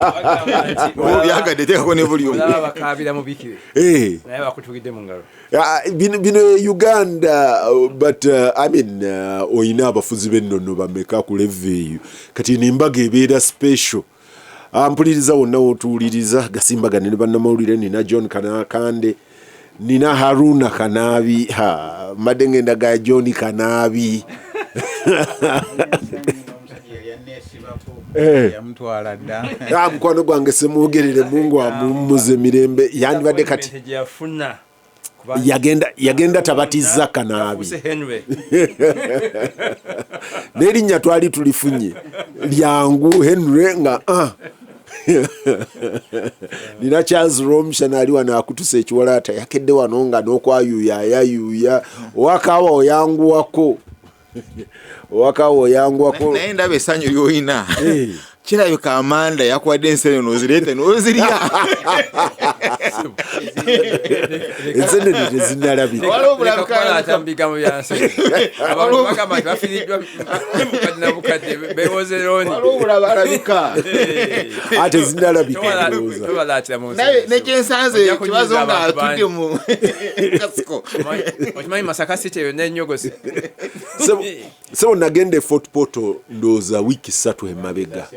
Obyagadde teekako ne buli omu. Bakabira mu bikire. Naye bakutugidde mu ngalo. Bino Uganda, but I mean oyina abafuzi b'ennono bameka ku level eyo. Kati nimbaga ebeera special. Mpuliriza wonna otuwuliriza Gasimbagane ne bannamawulire nina John Kanakande. Nina Haruna Kanabi, madde ngenda ga John Kanabi. Yamutwala dda. Mukwano gwange semwogerere Mungu amummuze mirembe yandibadde kati yagenda tabatiza Kanabi. N'erinnya twali tulifunye lyangu Henry nga nina Charles Romsha nali wano akutuse ekiwalaata yakedde wano nga n'okwayuuya owakawa oyanguwako naye ndaba essanyu ly'olina kirabika Amanda yakwadde enseenene nozireeta nozirya. Enseenene tezinnalabika. Waliwo obulabika tezinnalabika. Nekyensanze Kibazo nga atudde mu kasiko. Okimanyi Masaka City yonna ennyogosi. Sebo nagenda Fort Portal ndooza wiiki 3 emabega.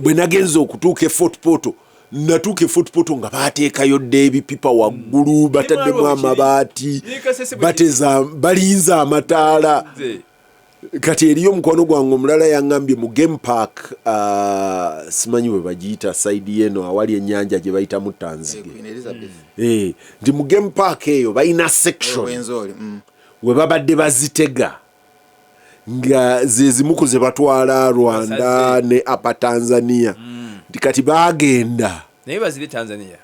Bwe nagenza okutuuka Fort Portal natuuka Fort Portal nga baateekayo dde ebipipa waggulu bataddemu amabaati balinza amataala. Kati eriyo omukwano gwange omulala yaŋŋambye mu game park simanyi bwe bagiyita side yeno awali ennyanja gye bayitamu Tanzige. Nti mu game park eyo balina section we babadde bazitega nga zezimuku ze batwala Rwanda ne apa Tanzania. Kati bagenda naye baziri Tanzania.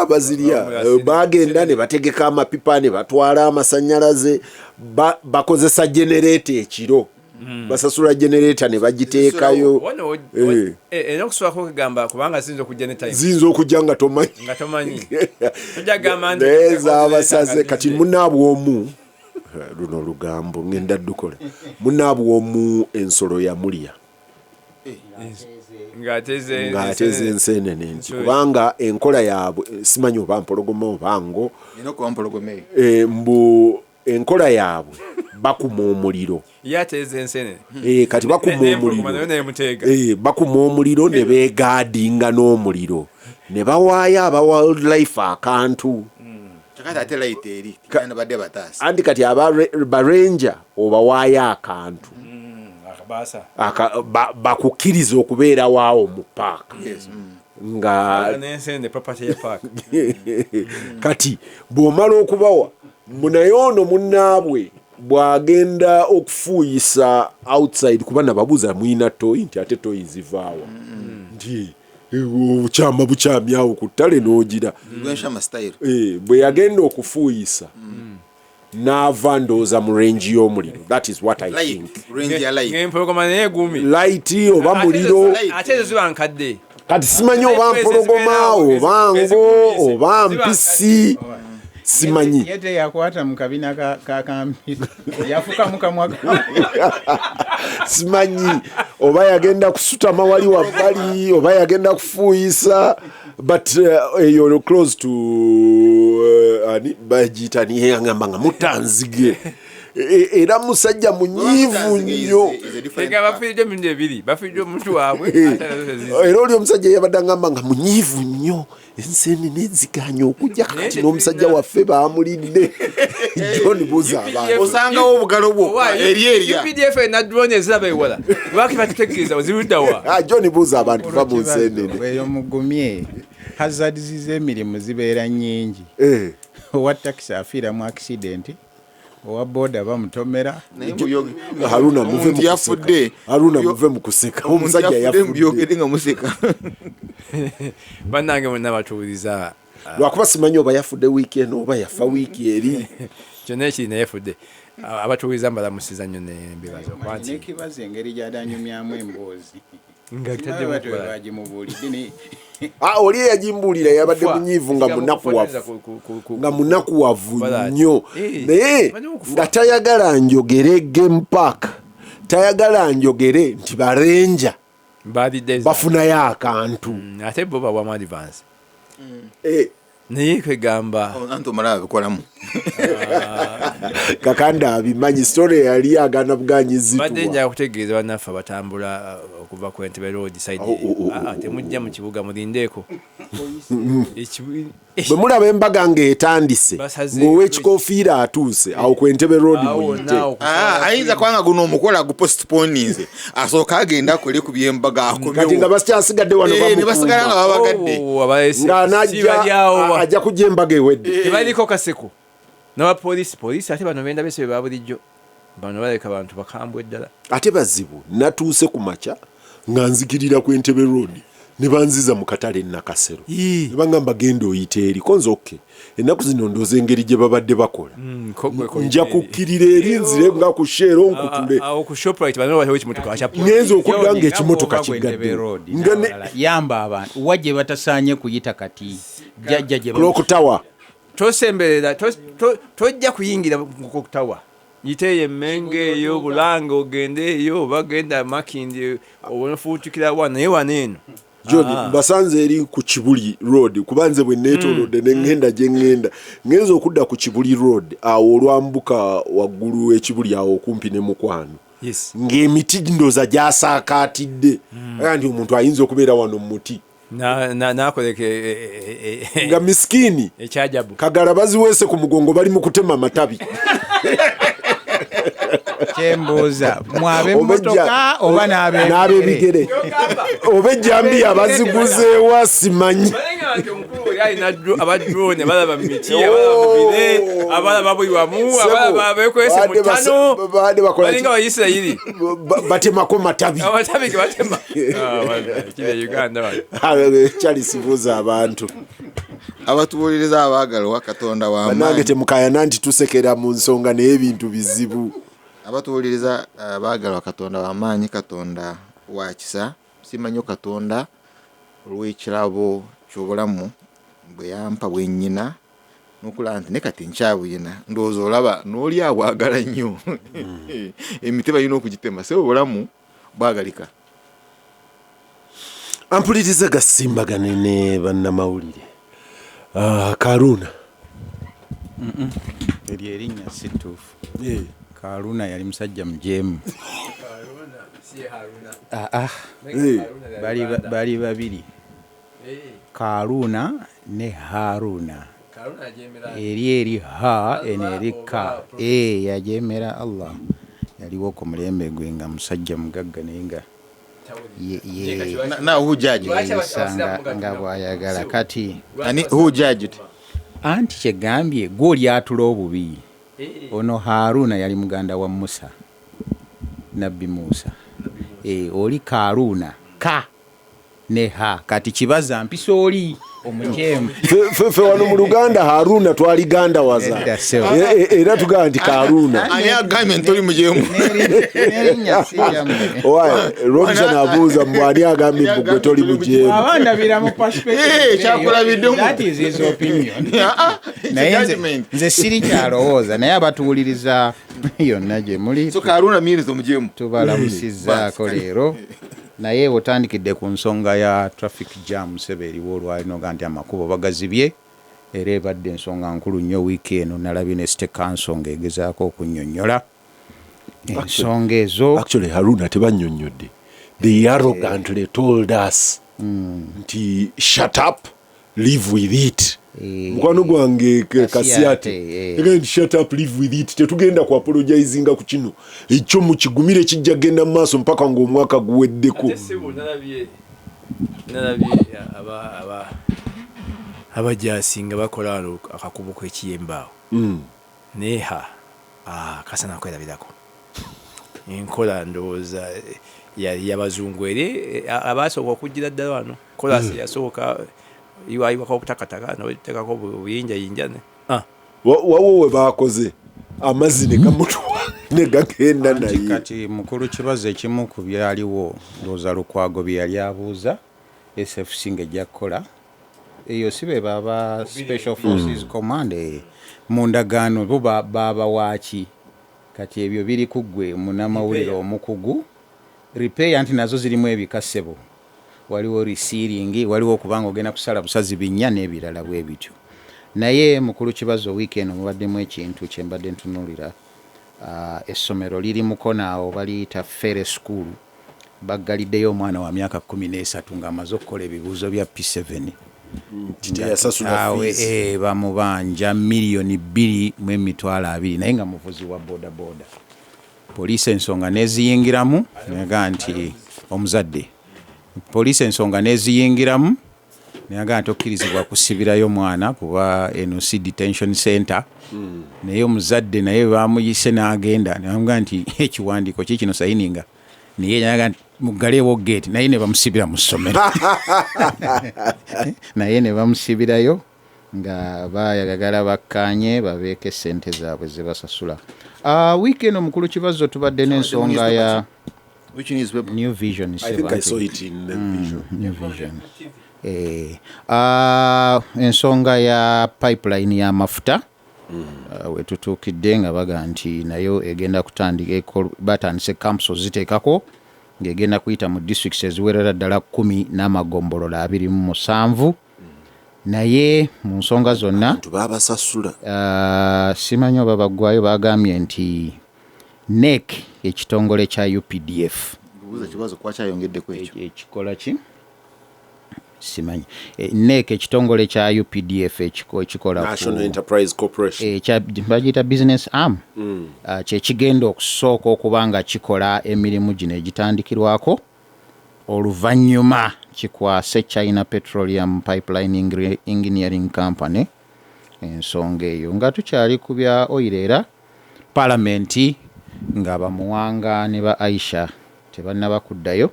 Bazirya bagenda ne bategeka amapipa ne batwala amasanyalaze bakozesa generator ekiro. Basasula generator ne bagiteekayo. Enokuswako kugamba kubanga zinzo kugenerator. Zinzo okujja nga tomanyi. Tujja gamba neza abasaze kati munaabwe omu luno lugambo ngenda ddukola. Munaabwe omu ensolo ya mulya. Ngateze enseenene nti kubanga enkola yaabwe simanyi oba mpologoma obango mbu enkola yaabwe bakuma omuliro. Kati bakuma omuliro ne beegaadinga n'omuliro ne bawaayo aba wildlife akantu. Anti kati barenja obawaayo akantu bakukkiriza okubeera waawo mu paaka nga kati bw'omala okubawa munaye ono munnaabwe bw'agenda okufuuyisa outside kuba nababuuza muyina toyi nti ate toyi zivaawa nti obukyama bukyamyawo ku ttale n'ogira bwe yagenda okufuuyisa n'ava ndooza mu range y'omuliro. That is what I think. Light oba muliro kati simanyi oba mpologoma oba ngo oba mpisi simanyi. Yete yakwata mu kabina kakambi yafuka mu kamwa simanyi oba yagenda kusutama wali wabbali oba yagenda kufuuyisa. But you're close to bagitani yangamba nga mutanzige era musajja munyivu nnyo. Era oli omusajja yabadde ngamba nga munyivu nnyo enseenene ziganya okujja kati n'omusajja waffe baamulidde. John buuza abantu osangawo obugalo bwo erya UPDF na drone eziraba ewala lwaki batitegeeza waziruddawa. John buuza abantu va mu nseenene eyo mugumye hazards z'emirimu zibeera nnyingi. Owa taxi afiira mu accident owa boda bamutomera. Haruna muve mu kuseka omusajja yafudde nga museka. Bannange mwenna batuwuliza lwakuba simanyi oba yafudde wiiki eno oba yafa wiiki eri. Kyonna ekiri naye yafudde. Abatuwuliza mbalamusiza nnyo n'embibazo nekibazo engeri gy'adanyumyamu emboozi nga bagimubuulidde oli eyagimbuulira yabadde munyiivu nga munakuwavu nnyo naye nga tayagala njogere game park tayagala njogere nti barenja bafunayo akantu ate bo bawamu advance naye kwegamba antomala abikolamu kakanda abimanyi story yali agana buganyizitwa badde nja kutegeeza bannaffe abatambula okuva ku Entebbe Road side temujja mu kibuga mulindeeko bwe mulaba embaga ng'etandise ng'ow'ekikofiira atuuse awo ku Entebbe Road muyite ayinza kubanga guno omukola gupostponinze asooka agenda akole ku byembaga akomewo kati nga bakyasigadde wano ne basigala nga babagadde ng'anajja ajja kujja embaga ewedde tebaliko kaseko n'abapoliisi ate bano benda bese ba bulijjo bano baleka bantu bakambwe ddala ate bazibu natuuse ku makya nga nzikirira ku Entebbe Road ne banziza mu katale Nakasero ne bangamba genda oyite eri konzoke ennaku zino ndooza engeri gye babadde bakola nja kukkirira eri nzire nga ku Shero nkutule ngenza okudda ng'ekimotoka kigadde yamba abantu wajje batasaanye kuyita kati jjajja gye Clock tosemberera tojja kuyingira ku Tower yiteyo emmenge eyo Bulanga ogende eyo bagenda Makindi obufuutikira wana naye waneeno John basanze eri ku Kibuli Road kubanze bwe neetolodde ne ngenda gye ngenda ngenza okudda ku Kibuli Road awo olwambuka waggulu ekibuli awo okumpi ne Mukwano ng'emiti ndoza gyasaakaatidde kandi omuntu ayinza okubeera wano mu muti nakoleke nga miskini ekyajabu kagala baziweese ku mugongo bali mu kutema amatabi kyembuuza mwabe mmotoka oba n'ab'ebigere oba ejjambiya abaziguzeewa simanyi abadrone balaba miti abalaba buli wamu abalaba bekwese mutano balinga Abayisirayiri batemako matabi ge batema kire Uganda Charles buuza abantu abatubuuliriza abaagala wa Katonda w'amaanyi bannange temukayana nti tusekera mu nsonga naye ebintu bizibu abatubuuliriza abaagala wa Katonda w'amaanyi Katonda wa kisa simanyi Katonda olw'ekirabo ky'obulamu bwe yampa bwennyina n'okulaba nti ne kati nkyabuyina ndowooza olaba n'oli abwagala nnyo emiti balina okugitema se obulamu bwagalika ampuliriza Gasimbagane ne bannamawulire Karuna eri erinnya si ttuufu Karuna yali musajja mujeemu bali babiri Karuna ne Haruna eri ha eri ka yajemera Allah yaliwo ku mulembe gwe nga musajja mugagga naye nga nga bwayagala kati anti kyegambye gw'oli atula obubi ono Haruna yali muganda wa Musa nabbi Musa oli Karuna ka ne ha kati kibaza mpisa oli omujeemu fe wano mu Luganda Haruna twaliganda waza era tugamba nti Karuna ani agambye nti oli mujeemu Robinson abuuza mbwani agambye mbugwe toli mujeemu abandabira mu perspective kyakulabiddemu that is his opinion naye nze siri kyalowooza naye abatuwuliriza yonna gye muli so Karuna means omujeemu tubalamusizzaako leero naye otandikidde ku nsonga ya traffic jam sebe eriwo olwalinoga nti amakubo bagazibye era ebadde ensonga nkulu nnyo wiiki eno nalabye ne state council ng'egezaako okunnyonnyola ensonga ezo actually Haruna tebannyonnyodde they arrogantly told us nti shut up live with it mukwano gwange Kasiate shut up live with it tetugenda ku apologizinga ku kino ekyo mukigumire kijja genda mu maaso mpaka ng'omwaka guweddeko nalabye abajasinga bakola akakubo k'ekiyembaawo neha kasana kwerabirako enkola ndowooza yabazungu eri abasooka okugira ddala wano kolasi yasooka iwayiwako obutakataka notekako obuyinjayinja wawo we bakoze amazzi ne gamutwa ne gagenda naye kati mukulu kibazo ekimu ku byaliwo ndowooza Lukwago bye yali abuuza SFC ng'ejja kukola eyo si be baba Special Forces Command mu ndagaano bo baba waaki kati ebyo biri kuggwe munamawulire omukugu. Repair nti nazo zirimu ebikasebo, waliwo resiringi, waliwo okubanga ogenda kusala busazi binnya n'ebirala bwe bityo. Naye mukulu Kibazo weekend mubaddemu ekintu kye mbadde ntunuulira. Essomero liri mukonaawo baliyita Fere School, baggaliddeyo omwana wa myaka 13 ng'amaze okukola ebibuuzo bya P7. Bamubanja $2,220,000 naye nga muvuzi wa bodaboda. Poliisi ensonga neziyingiramu naga nti omuzadde. Poliisi ensonga neziyingiramu naga nti okkirizibwa kusibirayo mwana kuba NOC detention center. Naye omuzadde naye bamuyise n'agenda naga nti ekiwandiiko kikino sayininga naye naga nti muggaleewo gate naye ne bamusibira mu ssomero. Naye ne bamusibirayo nga bayagala bakkaanye babeeke ssente zaabwe ze basasula. Weekend omukulu Kibazo tubadde n'ensonga ya New Vision. I think I saw it in New Vision. Ensonga ya pipeline ya amafuta wetutuukidde nga baga nti nayo egenda kutandika batandise camps ziteekako ng'egenda kuyita mu districts eziwerera ddala 10 n'amagombolola 27. Naye mu nsonga zonna tubabasasula simanyi oba baggwayo bagambye nti NEC ekitongole kya UPDF ekikola ki simanyi NEC ekitongole kya UPDF ekikola National Enterprise Corporation bagiyita business arm kyekigenda okusooka okuba nga kikola emirimu gino egitandikirwako oluvannyuma kikwase China Petroleum Pipeline Engineering Company. Ensonga eyo nga tukyali ku bya oil era Palamenti nga bamuwanga ne ba Aisha tebannaba kuddayo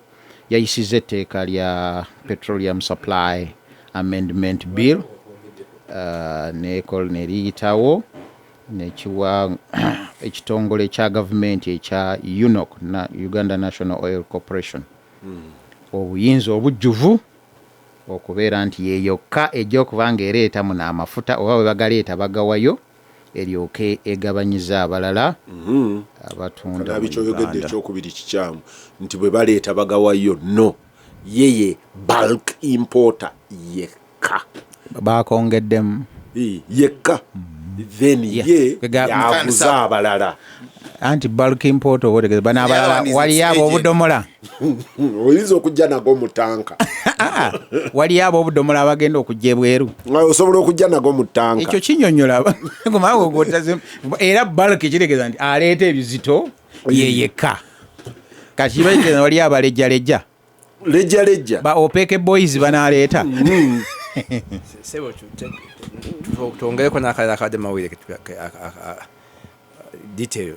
yayisiza etteeka lya Petroleum Supply Amendment Bill ne liyitawo nekiwa ekitongole kya gavumenti ekya UNOC Uganda National Oil Corporation obuyinza obujjuvu okubeera nti yeyokka ejja okubanga ereeta muno amafuta oba bwe bagaleeta bagawayo eryoke egabanyiza abalala abatunda abikyoyogedde ekyokubiri kikyamu nti bwe baleeta bagawayo no yeye bulk importer yekka bakongeddemu yekka then ye yaguza abalala anti bulk import obotegeza bana abalala wali abo obudomola oyinza okujja nago mu tanka wali abo obudomola abagenda okujja ebweru osobola okujja nago mu tanka ekyo kinyonnyola era bulk kitegeza nti aleeta ebizito yeyeka kati bageza wali abalejjalejja lejjalejja ba opeke boys banaleeta sebo tuongeleko n'akalala kadde mawire detail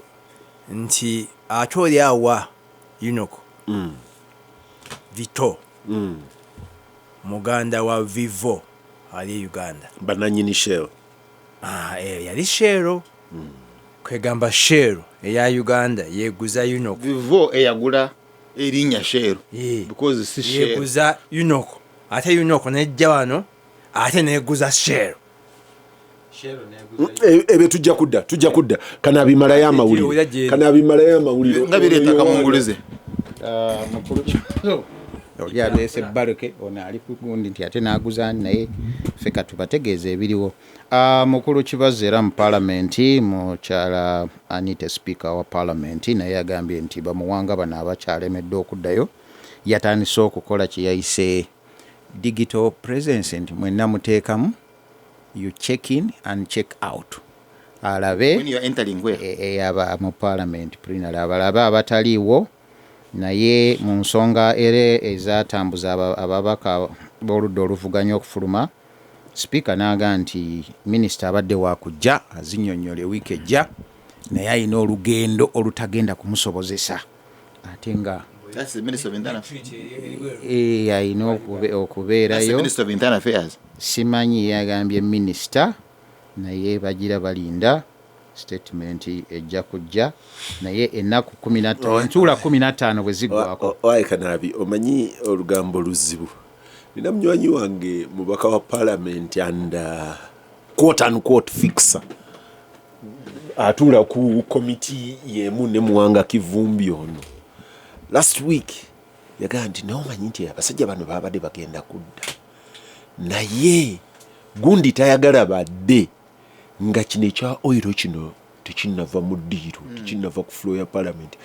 nti ate oli awa Unoko Vito muganda wa Vivo ali Uganda bananyini Shell yali Shell kwegamba Shell eya Uganda yeguza Unoko Vivo eyagula erinnya Shell because si Shell yeguza Unoko ate Unoko nejja wano ate neguza Shell ebe tujja kudda kanabimalayo amawulire nga bireeta kamungulize mukulu oli alese baluke ono ali kugundi nti ate naguza naye feka tubategeeza ebiriwo. Mukulu Kibazo era mu Palamenti mukyala Anita Speaker wa Palamenti naye agambye nti bamuwanga bano abakyalemedde okuddayo yatandise okukola kye yayise digital presence nti mwenna muteekamu you check in and check out alabe when you are entering where yaba mu Parliament prinal abalabe abataliiwo naye mu nsonga ere ezatambuza ababaka b'oludda oluvuganya okufuluma Speaker n'aga nti minisita abadde wakujja azinnyonnyole wiiki ejja naye alina olugendo olutagenda kumusobozesa ate nga that's the Minister of Internal alina okubeerayo Minister of Internal Affairs simanyi yagambye minisita naye bagira balinda statement ejja kujja naye ennaku 15 ntuula 15 bwe ziggwako waye Kanabi omanyi olugambo luzibu nina munywanyi wange mubaka wa Parliament and quote unquote fixer atuula ku komiti yemu ne Muwanga Kivumbi ono last week yagamba nti naomanyi nti abasajja bano babadde bagenda kudda naye gundi tayagala badde nga kino ekya oiro kino tekinnava mu ddiiro tekinnava ku floor ya Palamenti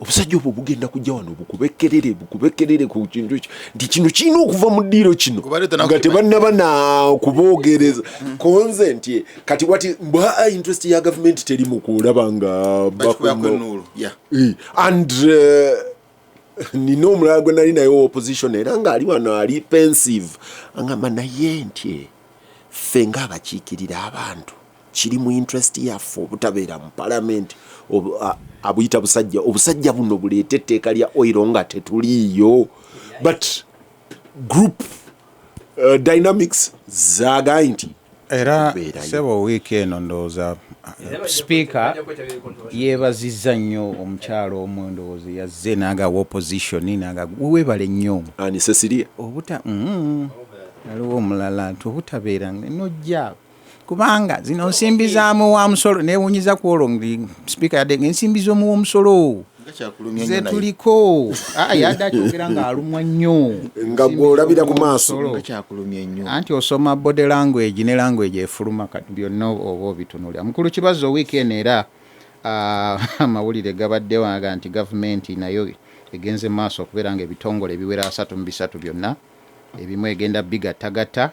obusajja obwo bugenda kujja wano bukubekerere ku kintu ekyo nti kino kirina okuva mu ddiiro kino nga tebannaba na kuboogereza konze nti kati wati mbwa interest ya government teri mu kulaba nga and nina omulala gwe nali naye opposition era ng'ali wano ali pensive angamba naye nti ffe ng'abakiikirira abantu kiri mu interest yaffe obutabeera mu Palamenti abuyita obusajja buno buleeta etteeka lya oiro nga tetuliiyo but group dynamics zaagaye nti era sebo wiiki eno ndowooza speaker yeebazizza nnyo omukyalo omwo ndowooza yazze n'agawa opposition weebale nnyo ani Cecilia aliwo omulala nti obutabeera nojja kubanga zino nsimbi zaamu wa musolo neewunyiza ku olwo speaker yadde ng'ensimbi z'omu w'omusolo ze tuliko yadde akyogera ng'alumwa nnyo nga gw'olabira ku maaso anti osoma body language ne language efuluma byonna oba obitunulira mukulu Kibazo wiiki eno era amawulire gabaddewo aga nti gavumenti nayo egenze maaso okubeera nga ebitongole ebiwera 3 mu 3 byonna ebimu egenda bigattagatta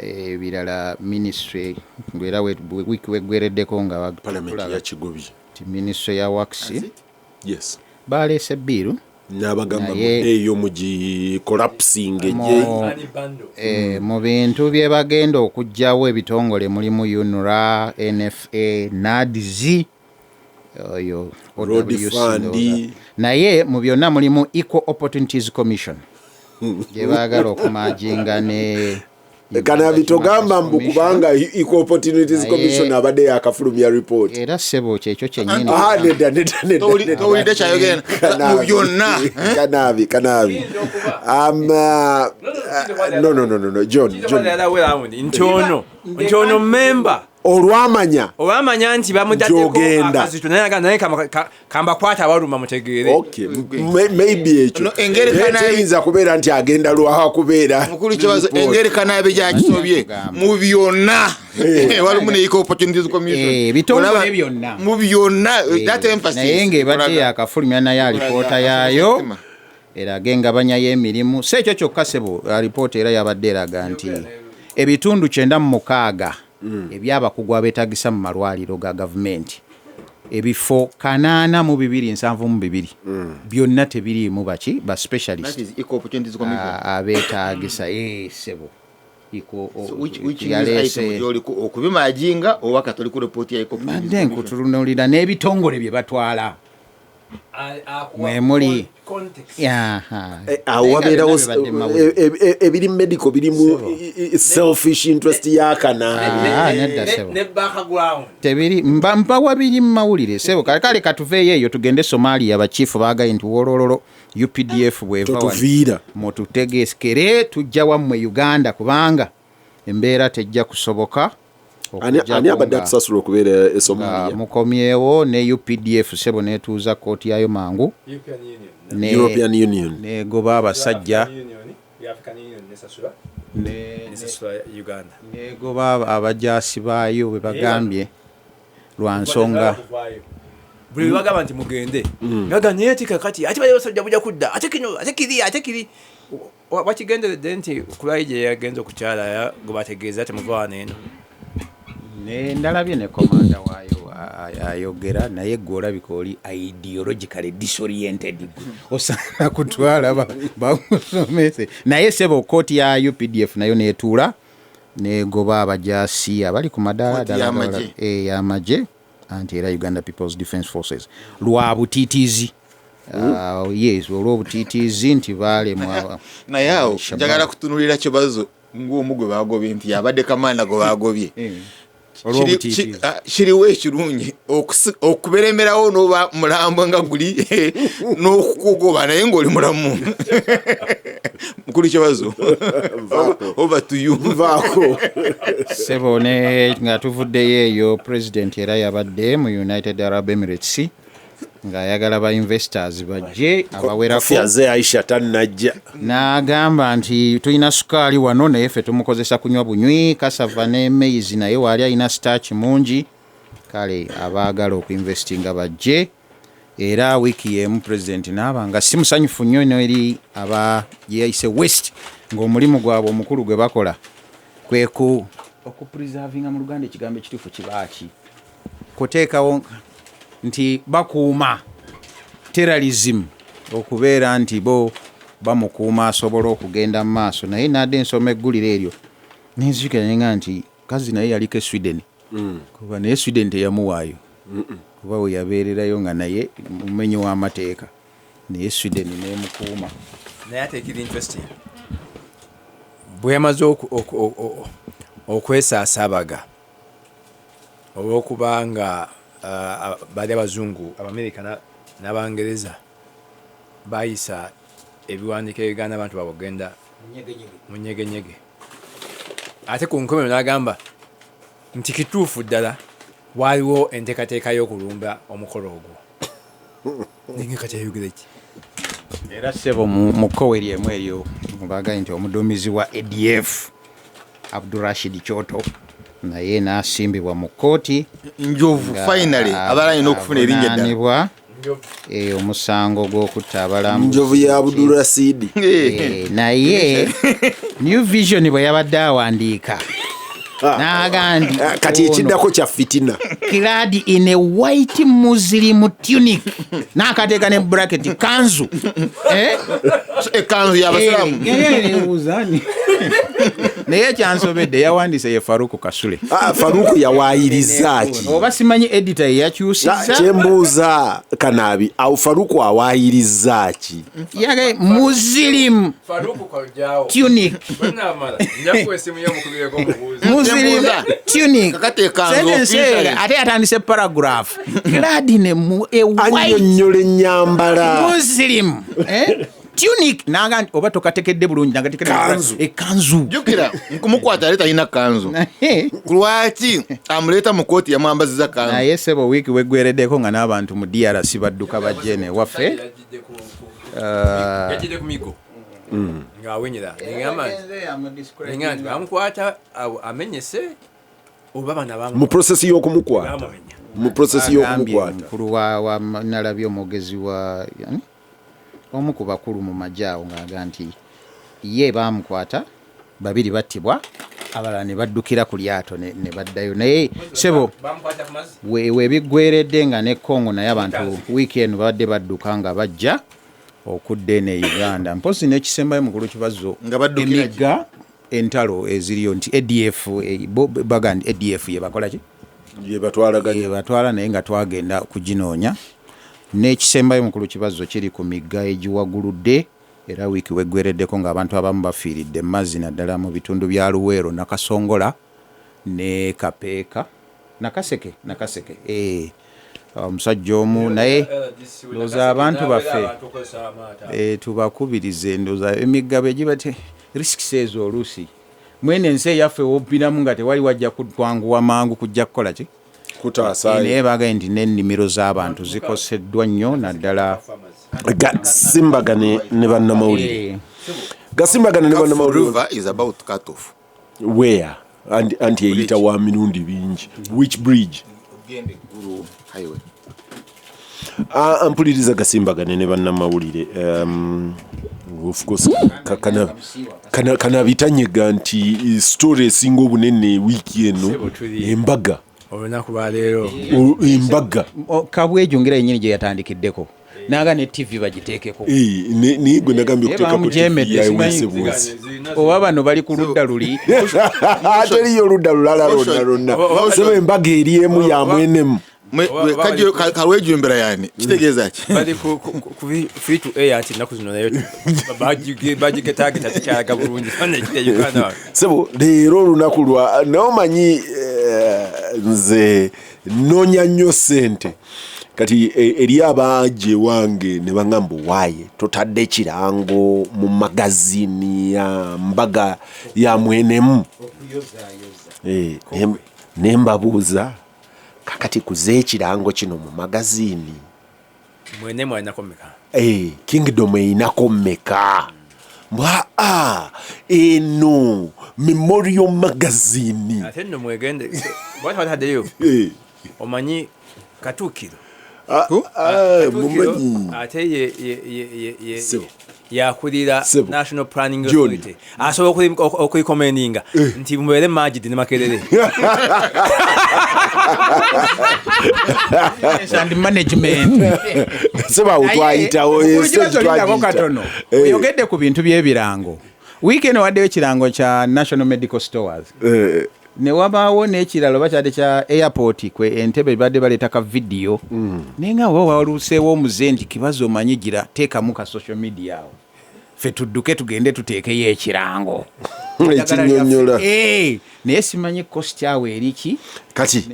ebirala ministry ngwera wiiki weggwereddeko nga Palamenti yakigobye ti ministry ya works yes baleese biiru n'abagamba eyo mugi collapsing mu bintu bye bagenda okugjawo ebitongole mulimu UNRA, NFA, NADZ oyo naye mu byonna mulimu Equal Opportunities Commission gye baagala okumajinga ne kana bitogamba mbu kubanga Equal Opportunities Commission abadde yakafulumya report era sebo kyekyo kyennyini towulidde kyayogera mu byonna kanabi no John ntono member olwamanya nti bamudaddeko naye kambakwata abaluma mutegeere maybe ekyo ekiyinza kubeera nti agenda lwakubeera mukulu Kibazo engeri kanaabe gyakisobye mu byonna walimu ne Equal Opportunities Commission bitongole byonna mu byonna that emphasis naye ng'ebadde yakafulumya naye alipoota yaayo eraga engabanya y'emirimu si ekyo kyokka sebo alipoota era yabadde eraga nti ebitundu 96 ebyabakugu abeetagisa mu malwaliro ga gavumenti ebifo 8272 byonna tebiriimu baki ba specialist abeetagisa sebo okubimajinga oba katoli ku report ya badde nkutulunulira n'ebitongole bye batwala mwemuli awo wabeerawo ebiri medical birimu selfish interest tebiri mpawa biri mu mawulire sebo kale katuveeyo eyo tugende Somalia abachifu baagaye nti wolololo UPDF bweva mututegekere tujja wammwe Uganda kubanga embeera tejja kusoboka ani abadde atusasula okubeera e Somalia mukomyewo ne UPDF sebo netuuza kooti yayo mangu European Union negoba abasajja negoba abajaasi baayo bwe bagambye lwa nsonga buli bagamba nti mugende gaga naye ati kakati ati bali basajja bujja kudda ate kino ate kiri wakigenderedde nti kulayi gye yagenza okukyala gwe bategeeza temuvaana eno ndalabye ne komanda waayo ayogera naye gwe olabika oli ideologically disoriented osaana kutwala bamusomese naye sebo kooti ya UPDF nayo netuula negoba abajaasi abali ku madaala y'amagye anti era Uganda People's Defence Forces lwa butiitiizi yes olw'obutiitiizi nti baalemwa naye awo njagala kutunulira Kibazo ng'omu gwe baagobye nti yabadde kamanda gwe baagobye kiriwo ekirungi okuberemerawo n'oba mulambo nga guli n'okukugoba naye ng'oli mulamu mukulu Kibazo over to you. Vaako. Sebo ne nga tuvuddeyo eyo president era yabadde mu United Arab Emirates nga ayagala ba investors bajje abawerako. Fiaze Aisha tanajja. N'agamba nti tulina sukaali wano naye ffe tumukozesa kunywa bunywi, kasava ne maize naye wali alina starch mungi, kale abaagala okuinvestinga bajje. Era wiiki yemu president n'aba nga si musanyufu nnyo eri abayise West ng'omulimu gwabwe omukulu gwe bakola kweku okupreservinga mu Luganda ekigambo ekituufu kibaaki kuteekawo nti bakuuma terrorism okubeera nti bo bamukuuma asobola okugenda mu maaso. Naye nadde ensoma eggulire eryo nenzikiranga nti kazi naye yaliko e Sweden kuba naye Sweden teyamuwaayo kuba we yabeererayo nga naye mumenyi w'amateeka naye Sweden nemukuuma. Naye ate ekiri interesting bwe yamaze okwesaasabaga olw'okuba nga bali abazungu Abamerika n'Abangereza bayisa ebiwandiiko ebiganda abantu babogenda mu nyegenyege. Ate ku nkomero n'agamba nti kituufu ddala waliwo enteekateeka y'okulumba omukolo ogwo. Ninge kati ayogera ki? Era ssebo mu kkowe lyemu eryo mubagaye nti omuduumizi wa ADF Abdurashid Choto naye n'asimbibwa mu kkooti Njovu finally abalanyina okufuna erinnya ddala. Omusango gw'okutta abalambuzi. Njovu ya Abdurashid. Naye New Vision bwe yabadde awandiika n'agandi kati ekiddako kya fitina. Clad in a white Muslim tunic n'akateeka ne bracket kanzu Ekanzu y'Abasiraamu. Naye kyansobedde yawandiise ye Faruku Kasule. Faruku yawaayiriza ki? Oba simanyi editor yakyusizza. Kyembuuza Kanaabi awo Faruku awaayiriza ki? Yage Muslim tunic. Muslim tunic. Ate atandise paragraph. Clad in a white Muslim tunic nanga oba tokatekedde bulungi nagatekedde kanzu. Jukira nkumukwata aleta ina kanzu. Kulwaki amuleta mu kooti yamwambaziza kanzu. Naye sebo wiiki weggwereddeko nga n'abantu mu DRC badduka bajjene waffe. Yajjidde ku migo. Ng'awenyera. Ng'amba nti bamukwata amenyese oba bana bamu. Mu process y'okumukwata. Mu process y'okumukwata. Mukulu wa nalabye omwogezi wa omu ku bakulu mu majjaawo ng'aga nti ye baamukwata babiri battibwa abalala ne baddukira ku lyato ne baddayo. Naye sebo webiggweredde nga ne Congo naye abantu weekend babadde badduka nga bajja okudda eno e Uganda. Mpozi n'ekisembayo mukulu Kibazo emigga entalo eziriyo nti ADF bagandi ADF ye bakola ki? Ye batwala naye nga twagenda kuginoonya. N'ekisembayo mukulu Kibazo kiri ku migga egiwaguludde era wiiki weggwereddeko ng'abantu abamu bafiiridde mazzi naddala mu bitundu bya Luweero Nakasongola ne Kapeeka Nakaseke omusajja omu naye ndowooza abantu baffe tubakubirize ndowooza emigga be giba risks ezo oluusi mwene ensi eyaffe wobbiramu nga tewali wajja kutwanguwa mangu kujja kukola ki kutaasayo. Naye bagaye nti n'ennimiro z'abantu zikoseddwa nnyo naddala. Gasimbagane ne bannamawulire. Gasimbagane ne bannamawulire. River is about cut off. Where? Anti eyita wa mirundi bingi. Which bridge? Ogende Guru highway. Ampuliriza Gasimbagane ne bannamawulire. Of course kana bitanyega nti story esinga obunene wiiki eno embaga. Olunaku lwa leero embaga Kabwejongera yennyini gye yatandikiddeko naga ne TV bagiteekeko. Naye gwe nagambye okuteekako TV yaweesebwese. Oba bano bali ku ludda luli. Teriyo oludda lulala lonna. Sebo embaga eri emu ya mwenemu. Kalwejumbira yani kitegeeza ki? bali ku free to air ati naku zino nayo bagigetaageta tekyalaga bulungi fanekite Uganda. Sebo leero olunaku n'omanyi nze noonya nnyo ssente kati eri abaje wange ne bangamba waaye totadde kirango mu magazini ya mbaga ya mwenemu nembabuuza kakati kuze ekirango kino mu magazini mwenemu alinako mmeka Kingdom einako mmeka eno Memorial Magazine ate nno mwegende bataddeyo omanyi Katuukiro mumanyi ate yakulira National Planning Authority asobola okulikomendinga nti mubeere Majid ne Makerere and management seba utwayitawo katono oyogedde ku bintu by'ebirango weekend waddeyo ekirango kya National Medical Stores ne wabaawo n'ekiralo bakyade kya airport kwe Entebbe badde baleeta ka video naye nga waluuseewo omuze nti Kibazo omanyi gira teekamu ka social media awo ffe tudduke tugende tuteekeyo ekirango ekinyonyola naye simanyi cost yawo eriki kati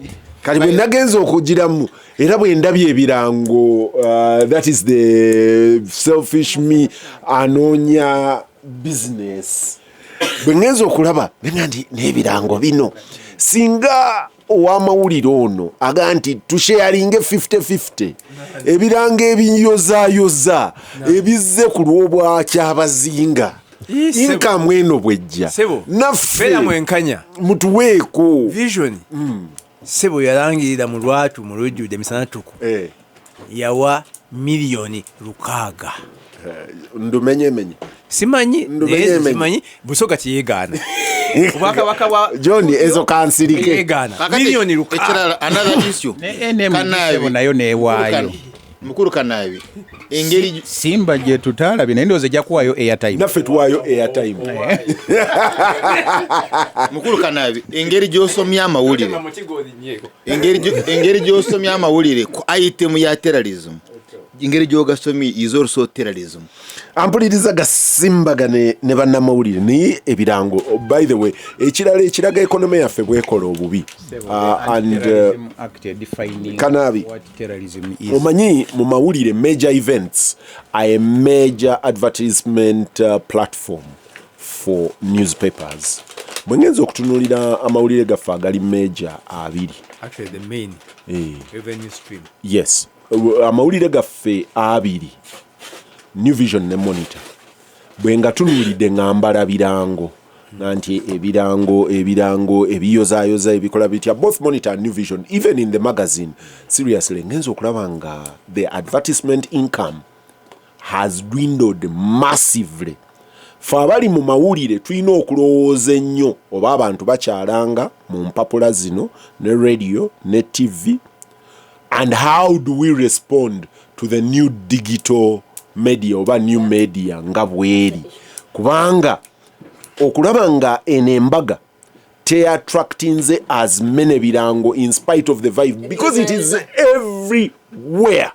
bwe nagenza okugiramu era bwe ndabye ebirango that is the selfish me anoonya business bwe ngenza okulaba nga nti n'ebirango bino singa ow'amawulire ono aga nti tusheyalinge 50-50 ebirango ebiyozaayoza ebizze ku lw'obwakyabazinga inkamu eno bwejja naffe mutuweeko vision sebo yalangirira mu lwatu mu lujjudde emisanatuku yawa miliyoni 600 ndumenyemenye simanyi busoga kiyegaana obwakabaka wa John ezo kansirike yegaana miliyoni 600 another issue sebo nayo neewaayo mukuru Kanabi engeri Simba gye tutaalabye naye ndowooza ejja kuwaayo airtime naffe tuwaayo airtime mukuru Kanabi engeri gy'osomya amawulire engeri gy'osomya amawulire ku item ya terrorism ingeri gyogasomye is also terrorism ampuliriza Gasimbagane ne bannamawulire naye ebirango by the way ekirala ekiraga economy yaffe bwekola obubi Kanabi omanyi mu mawulire major events are a major advertisement platform for newspapers bwe ngenza okutunuulira amawulire gaffe agali major abiri actually the main revenue stream yes amawulire gaffe abiri New Vision ne Monitor bwe nga tunuulidde ngambala birango nti ebirango ebiyozaayoza ebikola bitya both Monitor and New Vision even in the magazine seriously ngenza okulaba nga the advertisement income has dwindled massively fe abali mu mawulire tulina okulowooza ennyo oba abantu bakyalanga mu mpapula zino ne radio ne TV and how do we respond to the new digital media oba new media nga bweri kubanga okulaba nga eno embaga teattractinze as many birango in spite of the vibe because it is everywhere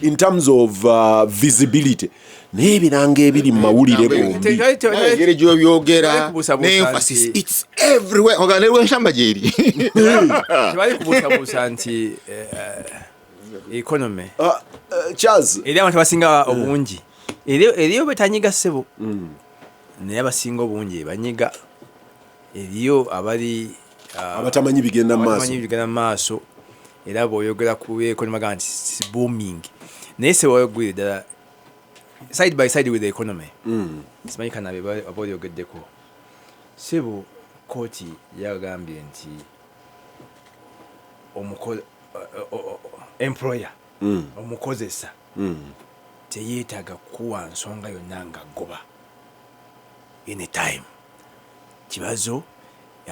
in terms of visibility n'ebirango ebiri mu mawulire gombi engeri gy'obyogera n'emphasis it's everywhere oganelwa enshamba gyeri tebali kubuusabuusa nti economy Charles eri abantu basinga obungi eriyo betanyiga ssebo naye abasinga obungi banyiga eriyo abali abatamanyi bigenda mu maaso era bw'oyogera ku economy gamba nti booming naye sebo oyogwire ddala side by side with the economy simanyi Kanabi aba olyogeddeko sebo kooti yagambye nti employer omukozesa teyeetaaga kuwa nsonga yonna nga goba anytime Kibazo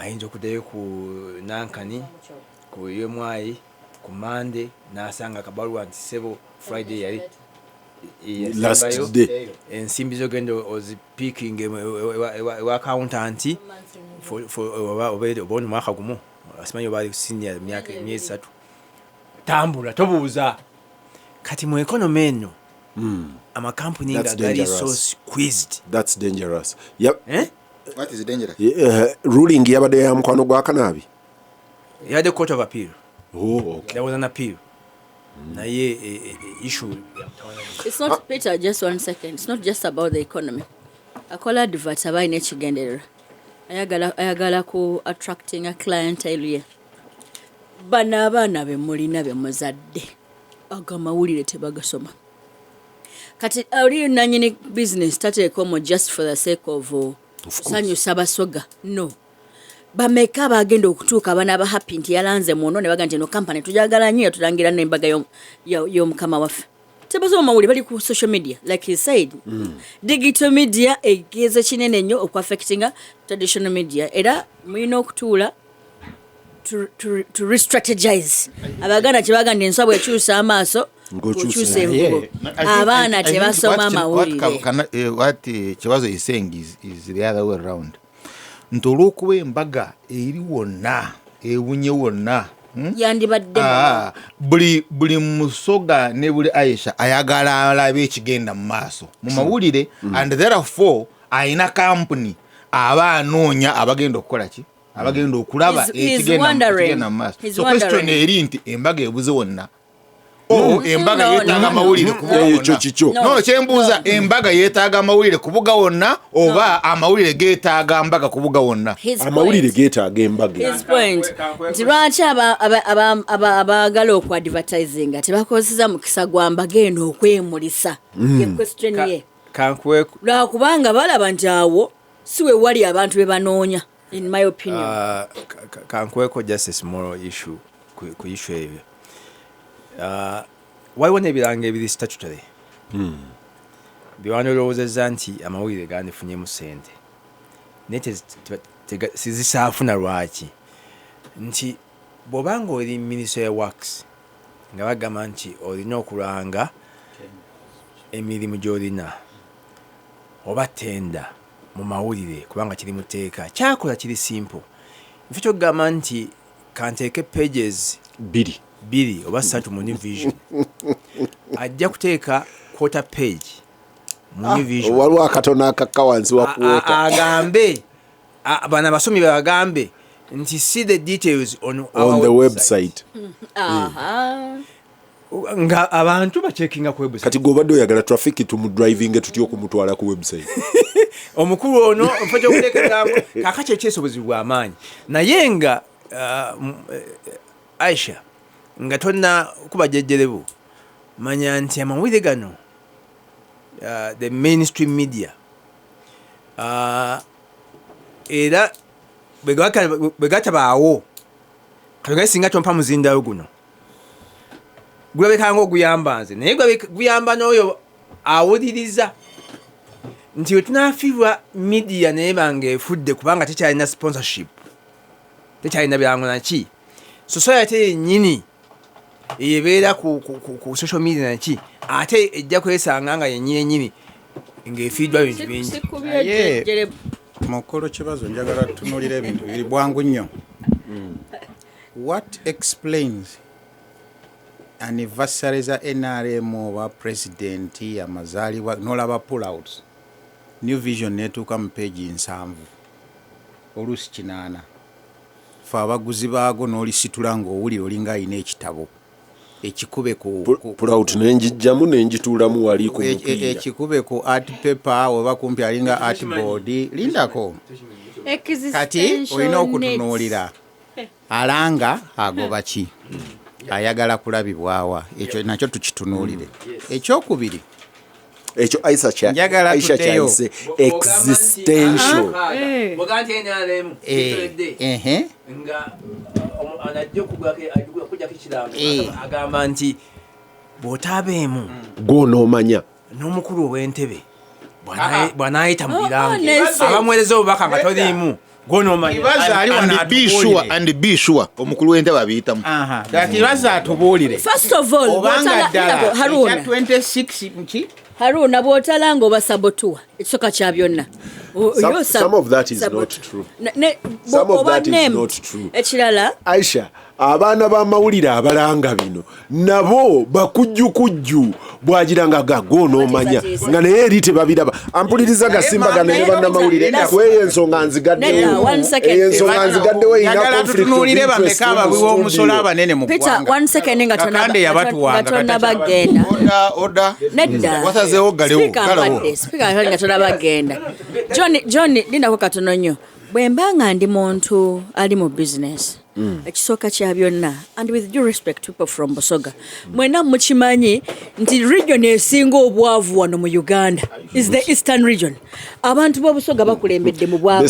ayinza okuddayo ku nankani ku yomwayi ku Monday n'asanga akabaluwa nti sebo Friday yali last day ensimbi zogenda ozipiking ewa accountant oba omwaka gumu asimanyi oba senior myezi 3 tambula tobuuza kati mu economy eno amakampuni nga gali so squeezed that's dangerous yep what is dangerous ruling yabadde ya mukwano gwa Kanabi yabadde court of appeal okay. there was an appeal naye issue It's not, Peter, just 1 second. It's not just about the economy. Akola advert abaine ekigendererwa. Ayagala ku attracting a clientele ye. Bana abaana be mulina be muzadde. Agamawulire tebagasoma. Kati ali nanyini business tateekomo just for the sake of sanyusa basoga. No. Bameka bagenda okutuuka abana aba happy nti yalanze muno ne bagamba nti no company tujagala nnyo tulangira n'embaga y'omukama waffe. Tebasoma mawulire bali ku social media like he said. Digital media egeze kinene nnyo okwaffectinga traditional media era mulina okutuula to re-strategize. Abaganda kyebaganda enswa ekyusa amaaso kukyusa envugo. Abaana tebasoma amawulire. What Kibazo is saying is the other way around. Nti olw'okuba embaga eri wonna ewunye wonna yandibadde buli musoga ne buli Aisha ayagala alabe ekigenda mu maaso mu mawulire and therefore ayina company aba anoonya abagenda okukola ki abagenda okulaba ekigenda mu maaso. So question eri nti embaga ebuze wonna embaga yeetaaga amawulire kubuga wonna. No, kyembuuza embaga yeetaaga amawulire kubuga wonna oba amawulire geetaaga embaga kubuga wonna? Amawulire geetaaga embaga. His point. Nti lwaki abagala okwadvertisinga tebakozesa mukisa gwa mbaga eno okwemulisa? Ye question ye. Lwakubanga balaba nti awo si we wali abantu be banoonya, in my opinion. Kankweko just a small issue ku issue ebyo. Waliwo n'ebiranga ebiri statutory byewandirowoozezza nti amawulire gandifunyemu ssente naye sizisaafuna lwaki nti bw'obanga oli ministry of works nga bagamba nti olina okulanga emirimu gy'olina oba tenda mu mawulire kubanga kiri mu tteeka kyakola kiri simple nfe kyokugamba nti kanteeke pages 2 oba 3 mu New Vision ajja kuteeka quarter page mu New Vision waliwo akatono akakka wansi wa kuwota agambe bana basomi bagambe nti see the details on the website. Nga abantu bacheckinga ku website kati gobadde oyagala traffic tumu driving tutyo kumutwala ku website omukulu ono mpacho kuteekera kakache kyesobozi bwa amaanyi naye nga Aisha nga tonna kubajejjerebu manya nti amawulire gano the mainstream media era begatabaawo kale singa tompa muzindayo guno gulabeka ng'oguyamba nze naye guyamba n'oyo awuliriza nti we tunafiirwa media naye banga efudde kubanga tekyalina sponsorship tekyalina byangu naki society yennyini eyebeera ku social media naki ate ejja kwesanga nga yennyini ng'efiiddwa bintu bingi. Mukolo Kibazo njagala tutunulira ebintu biri bwangu nnyo. What explains anniversary za NRM oba president amazaalibwa n'olaba pull-outs New Vision netuuka mu page 7 oluusi 8 fe abaguzi baago n'olisitula ng'owulira olinga alina ekitabo ekikube ku pull-out nenjijjamu nenjituulamu wali ku mupiira ekikube ku art paper oba kumpi alinga art board lindako kati olina okutunuulira alanga agoba ki ayagala kulabibwawa ekyo nakyo tukitunuulire ekyokubiri ekyo Aisha kyayise existential bogante NRM nga anajjo kujja kikiramu agamba nti bw'otaabeemu gw'onoomanya n'omukulu ow'entebe bw'anaayita mu birango abamuweereza obubaka nga toliimu and be sure omukulu w'entebe abiyitamu Kibazo atubuulire first of all obanga ddala Haruna 26 Haruna bw'otalanga oba sabotua ekisoka kya byonna. Some of that is not true. Some of that is not true. Ekirala Aisha abaana b'amawulire abalanga bino nabo bakujjukujju bwagiranga gago n'omanya nga naye eri tebabiraba. Ampuliriza Gasimbagane ne bannamawulire kweyo ensonga nzigaddewo ensonga nzigaddewo eyina tutunuulire bameka abawi w'omusolo abanene mu ggwanga kakande yabatuwanga bagenda nedda wasazeewo galewo nga tonabagenda John lindako katono nnyo bwe mba nga ndi muntu ali mu business ekisooka kya byonna and with due respect to people from Busoga mwena mukimanyi nti region esinga obwavu wano mu Uganda is the eastern region. Abantu b'Obusoga bakulembedde mu bwavu.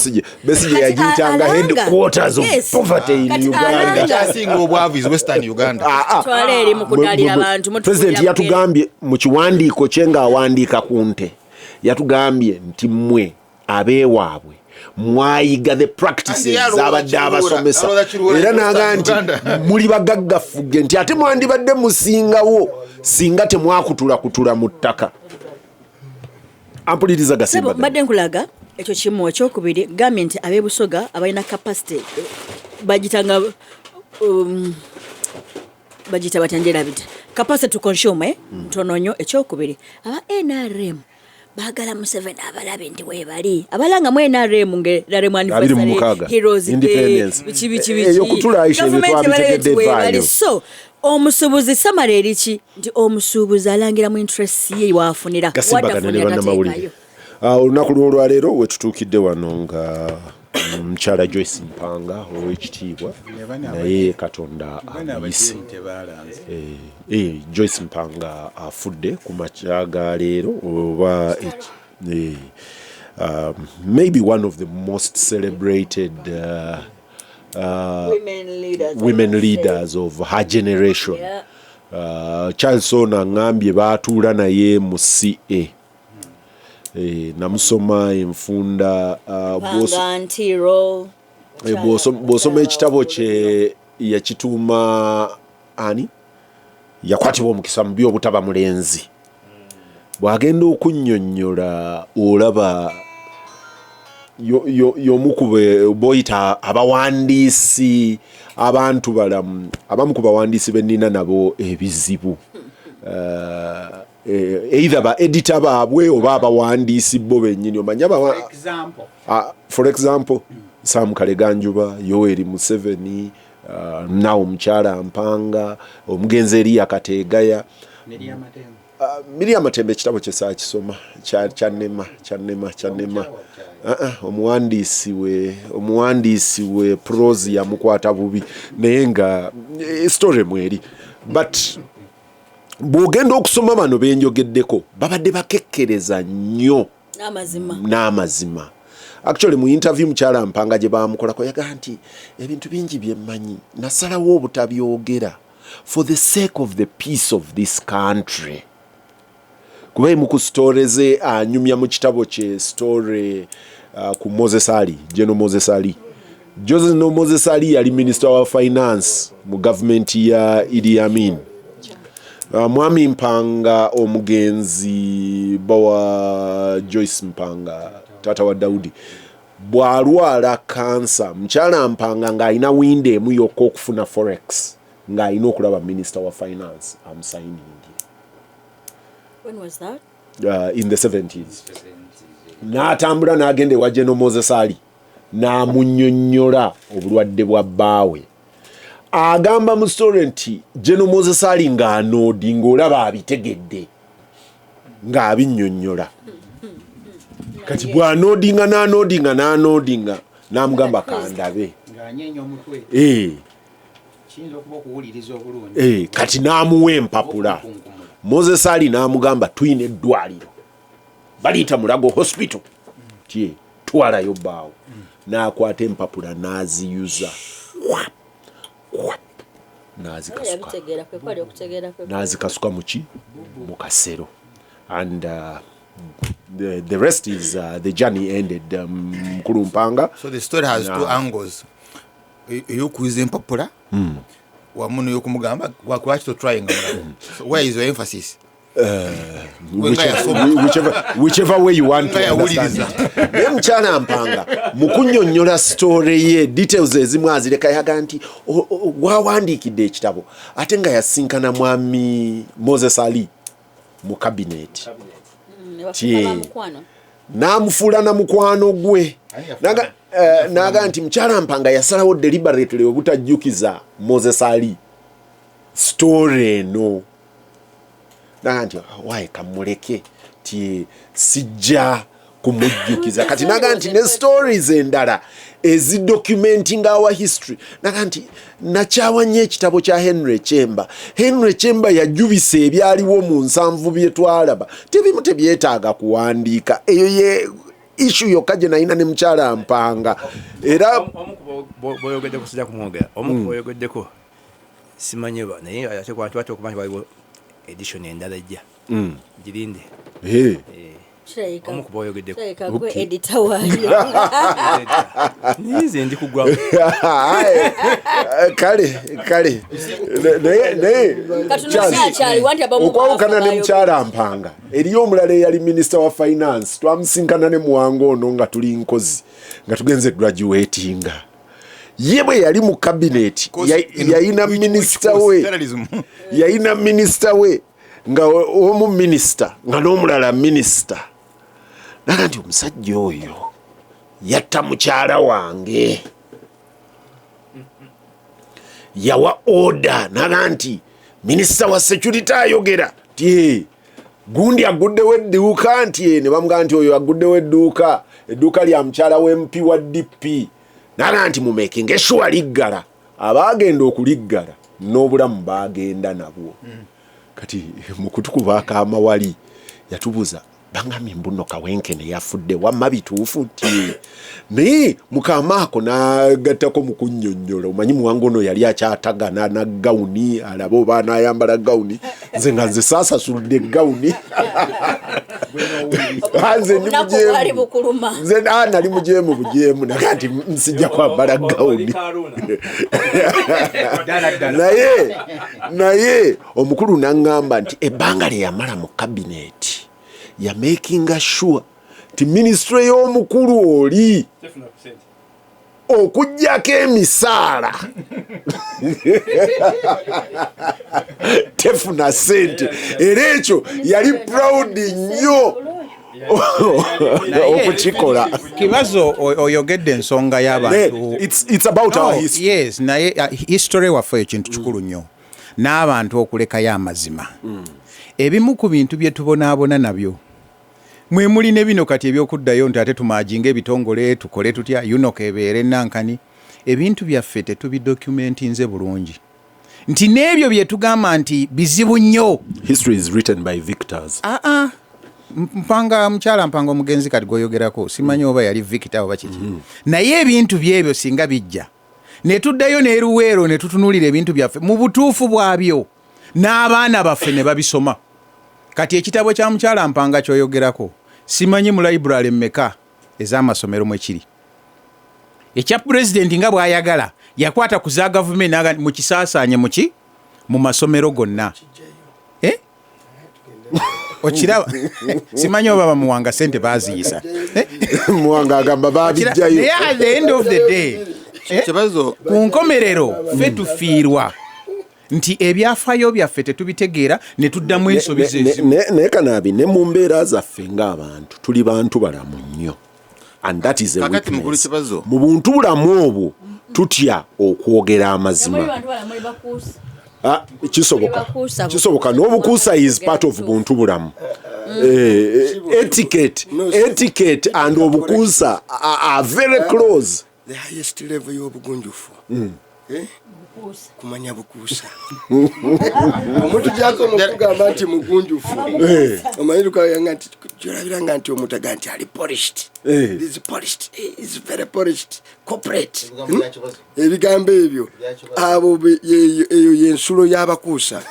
Besigye yagiyitanga headquarters of poverty in Uganda. Kyasinga obwavu is western Uganda. Twala eri mu kudaalira abantu. President yatugambye mu kiwandiiko kye ng'awandiika ku nte yatugambye nti mmwe abeewaabwe mwayiga the practices z'abadde abasomesa era naga nti muli bagaggafuge nti ate mwandibadde musingawo singa temwakutula mu ttaka. Ampuliriza Gasimbagane mbadde nkulaga ekyo kimu. Ekyokubiri gambye nti ab'ebusoga abalina capacity bagitanga bagita batanjera bita capacity to consume ntono nnyo. Ekyokubiri aba NRM bagala Museveni abalabe nti webali abalanga mu NRM ngeraremu anniversary heroes independence yokutula aisha bitwabitegedde so omusubuzi samara eriki nti omusubuzi alangira mu interest ye wafunira Gasimbagane ne bannamawulire. Olunaku lw'olwaleero wetutuukidde wano nga mukyala Joyce Mpanga ow'ekitiibwa naye Katonda amuyise. Joyce Mpanga afudde ku makya ga leero oba maybe one of the most celebrated women leaders of her generation. Charles Ona ngambye baatuula naye mu CA. Namusoma enfunda bw'osoma ekitabo kye yakituuma ani yakwatibwa omukisa mu by'obutaba mulenzi. Bw'agenda okunnyonnyola olaba y'omukube boyita abawandiisi abantu balamu abamu ku bawandiisi bennina nabo ebizibu. Either ba editor baabwe oba abawandiisi bo bennyini omanya for example Sam Kaleganjuba, Yoweri Museveni, nawo omukyala Mpanga, omugenzi eri Akateegaya, Miriam Matembe ekitabo kye saakisoma kyannema omuwandiisi we prose yamukwata bubi naye nga story mweri. But bw'ogenda okusoma bano benjogeddeko babadde bakekkereza nnyo n'amazima. Actually mu interview mukyala Mpanga gye bamukolako yagaa nti ebintu bingi bye mmanyi nasalawo obutabyogera for the sake of the peace of this country. Kuba emu ku story ze anyumya mu kitabo kye story ku Moses Ali, General Moses Ali. Joseph Moses Ali yali Minister wa Finance mu government ya Idi Amin. Mwami Mpanga omugenzi bawa Joyce Mpanga tata wa Daudi bwalwala kansa mukyala Mpanga ng'alina window emu yokka okufuna forex ng'alina okulaba Minister wa Finance amusigning. When was that? In the 70s. N'atambula n'agenda ewa General Moses Ali n'amunnyonnyola obulwadde bwa bbaawe. Agamba mu story nti General Moses Ali ng'anoodi ng'olaba abitegedde ng'abinnyonnyola. Kati bw'anoodinga n'anoodinga n'amugamba kandabe. Kati n'amuwa empapula. Moses Ali n'amugamba tuyina eddwaliro baliyita Mulago Hospital tie twalayo bbaawo. N'akwata empapula n'aziyuza n'azikasuka mu kasero. And the rest is the journey ended. Mukulu Mpanga. So the story has two angles. Ey'okuyiza empapula wamu n'ey'okumugamba lwaki totrying. So where is your emphasis? whichever way you want to understand. Naye mukyala Mpanga mu kunnyonnyola story ye details ezimu azireka yaga nti wawandiikidde ekitabo ate nga yasinkana mwami Moses Ali mu cabinet n'amufuula na mukwano gwe naga nti mukyala Mpanga yasalawo deliberately obutajjukiza Moses Ali story eno naga nti waye kamuleke ti sijja kumujjukiza kati naga nti ne stories endala ezidocumenting our history naga nti nakyawanye ekitabo kya Henry Chemba yajubisa ebyaliwo mu nsanvu bye twalaba tebimu tebyetaaga kuwandiika eyo ye issue yokka gye nalina ne mukyala Mpanga era boyogedde kusijja kumwogera omu boyogeddeko simanyeba naye ate kwantu bati okumanyi waliwo edition endala ejja girinde omu kuboyogeddeko nize ndi kugwa kale naye okwawukana ne mukyala Mpanga eriyo omulala eyali minister wa finance twamusinkana ne muwango ono nga tuli nkozi nga tugenze graduatinga ye bwe yali mu cabinet yayina minister we nga omu minister nga n'omulala minister naga nti omusajja oyo yatta mukyala wange yawa order naga nti minister wa security ayogera ti gundi aguddewo edduuka nti ne bamugaa nti oyo aguddewo edduuka lya mukyala w'MP wa DP naga nti mu making sure liggala abaagenda okuliggala n'obulamu baagenda nabwo kati mu kutukuba akamawali yatubuza bangambye mbuno Kawenkene yafudde wamma bituufu nti naye mukamaako n'agattako mu kunnyonnyola omanyi muwango ono yali akyatagana na gawuni alaba oba anayambala gawuni nze nga nze saasasuludde gawuni nze nali mujeemu bujeemu naga nti nsijja kwambala gawuni naye omukulu n'aŋŋamba nti ebbanga lye yamala mu kabineti ya making sure ti ministry y'omukulu oli okujjako emisaala tefuna sente era ekyo yali proud nnyo okukikola. Kibazo oyogedde ensonga y'abantu it's about our history. Yes, naye history waffe ekintu kikulu nnyo n'abantu okulekayo amazima ebimu ku bintu bye tubonaabona nabyo mwe muli ne bino kati ebyokuddayo nti ate tumajinga ebitongole tukole tutya yunoka ebeere nankani ebintu byaffe tetubidocumentinze bulungi nti n'ebyo bye tugamba nti bizibu nnyo. History is written by victors. Mpanga mukyala Mpanga omugenzi kati goyogerako simanyi oba yali victor oba kiki naye ebintu byebyo singa bijja ne tuddayo n'eruweero ne tutunulira ebintu byaffe mu butuufu bwabyo n'abaana baffe ne babisoma kati ekitabo kya mukyala Mpanga kyoyogerako simanyi mu library mmeka ez'amasomero mwe kiri ekya president nga bw'ayagala yakwata ku za government mu kisaasaanye mu masomero gonna okiraba simanyi oba bamuwanga sente baziyisa muwanga agamba babijjayo naye at the end of the day Kibazo ku nkomerero ffe tufiirwa nti ebyafaayo byaffe tetubitegeera ne tuddamu ensobi zezimu naye kanaabi ne mu mbeera zaffe ng'abantu tuli bantu balamu nnyo and that is a weakness. Mu buntu bulamu obwo tutya okwogera amazima kisoboka n'obukuusa is part of buntu bulamu. Etiquette and obukuusa are very close. The highest level y'obugunjufu kumanya bukuusa omuntu gyako mukugamba nti mugunjufu omanyiruka yanga nti gyolabiranga nti omuntu aga nti ali polished is polished is very polished corporate ebigambo ebyo abo eyo yensulo y'abakuusa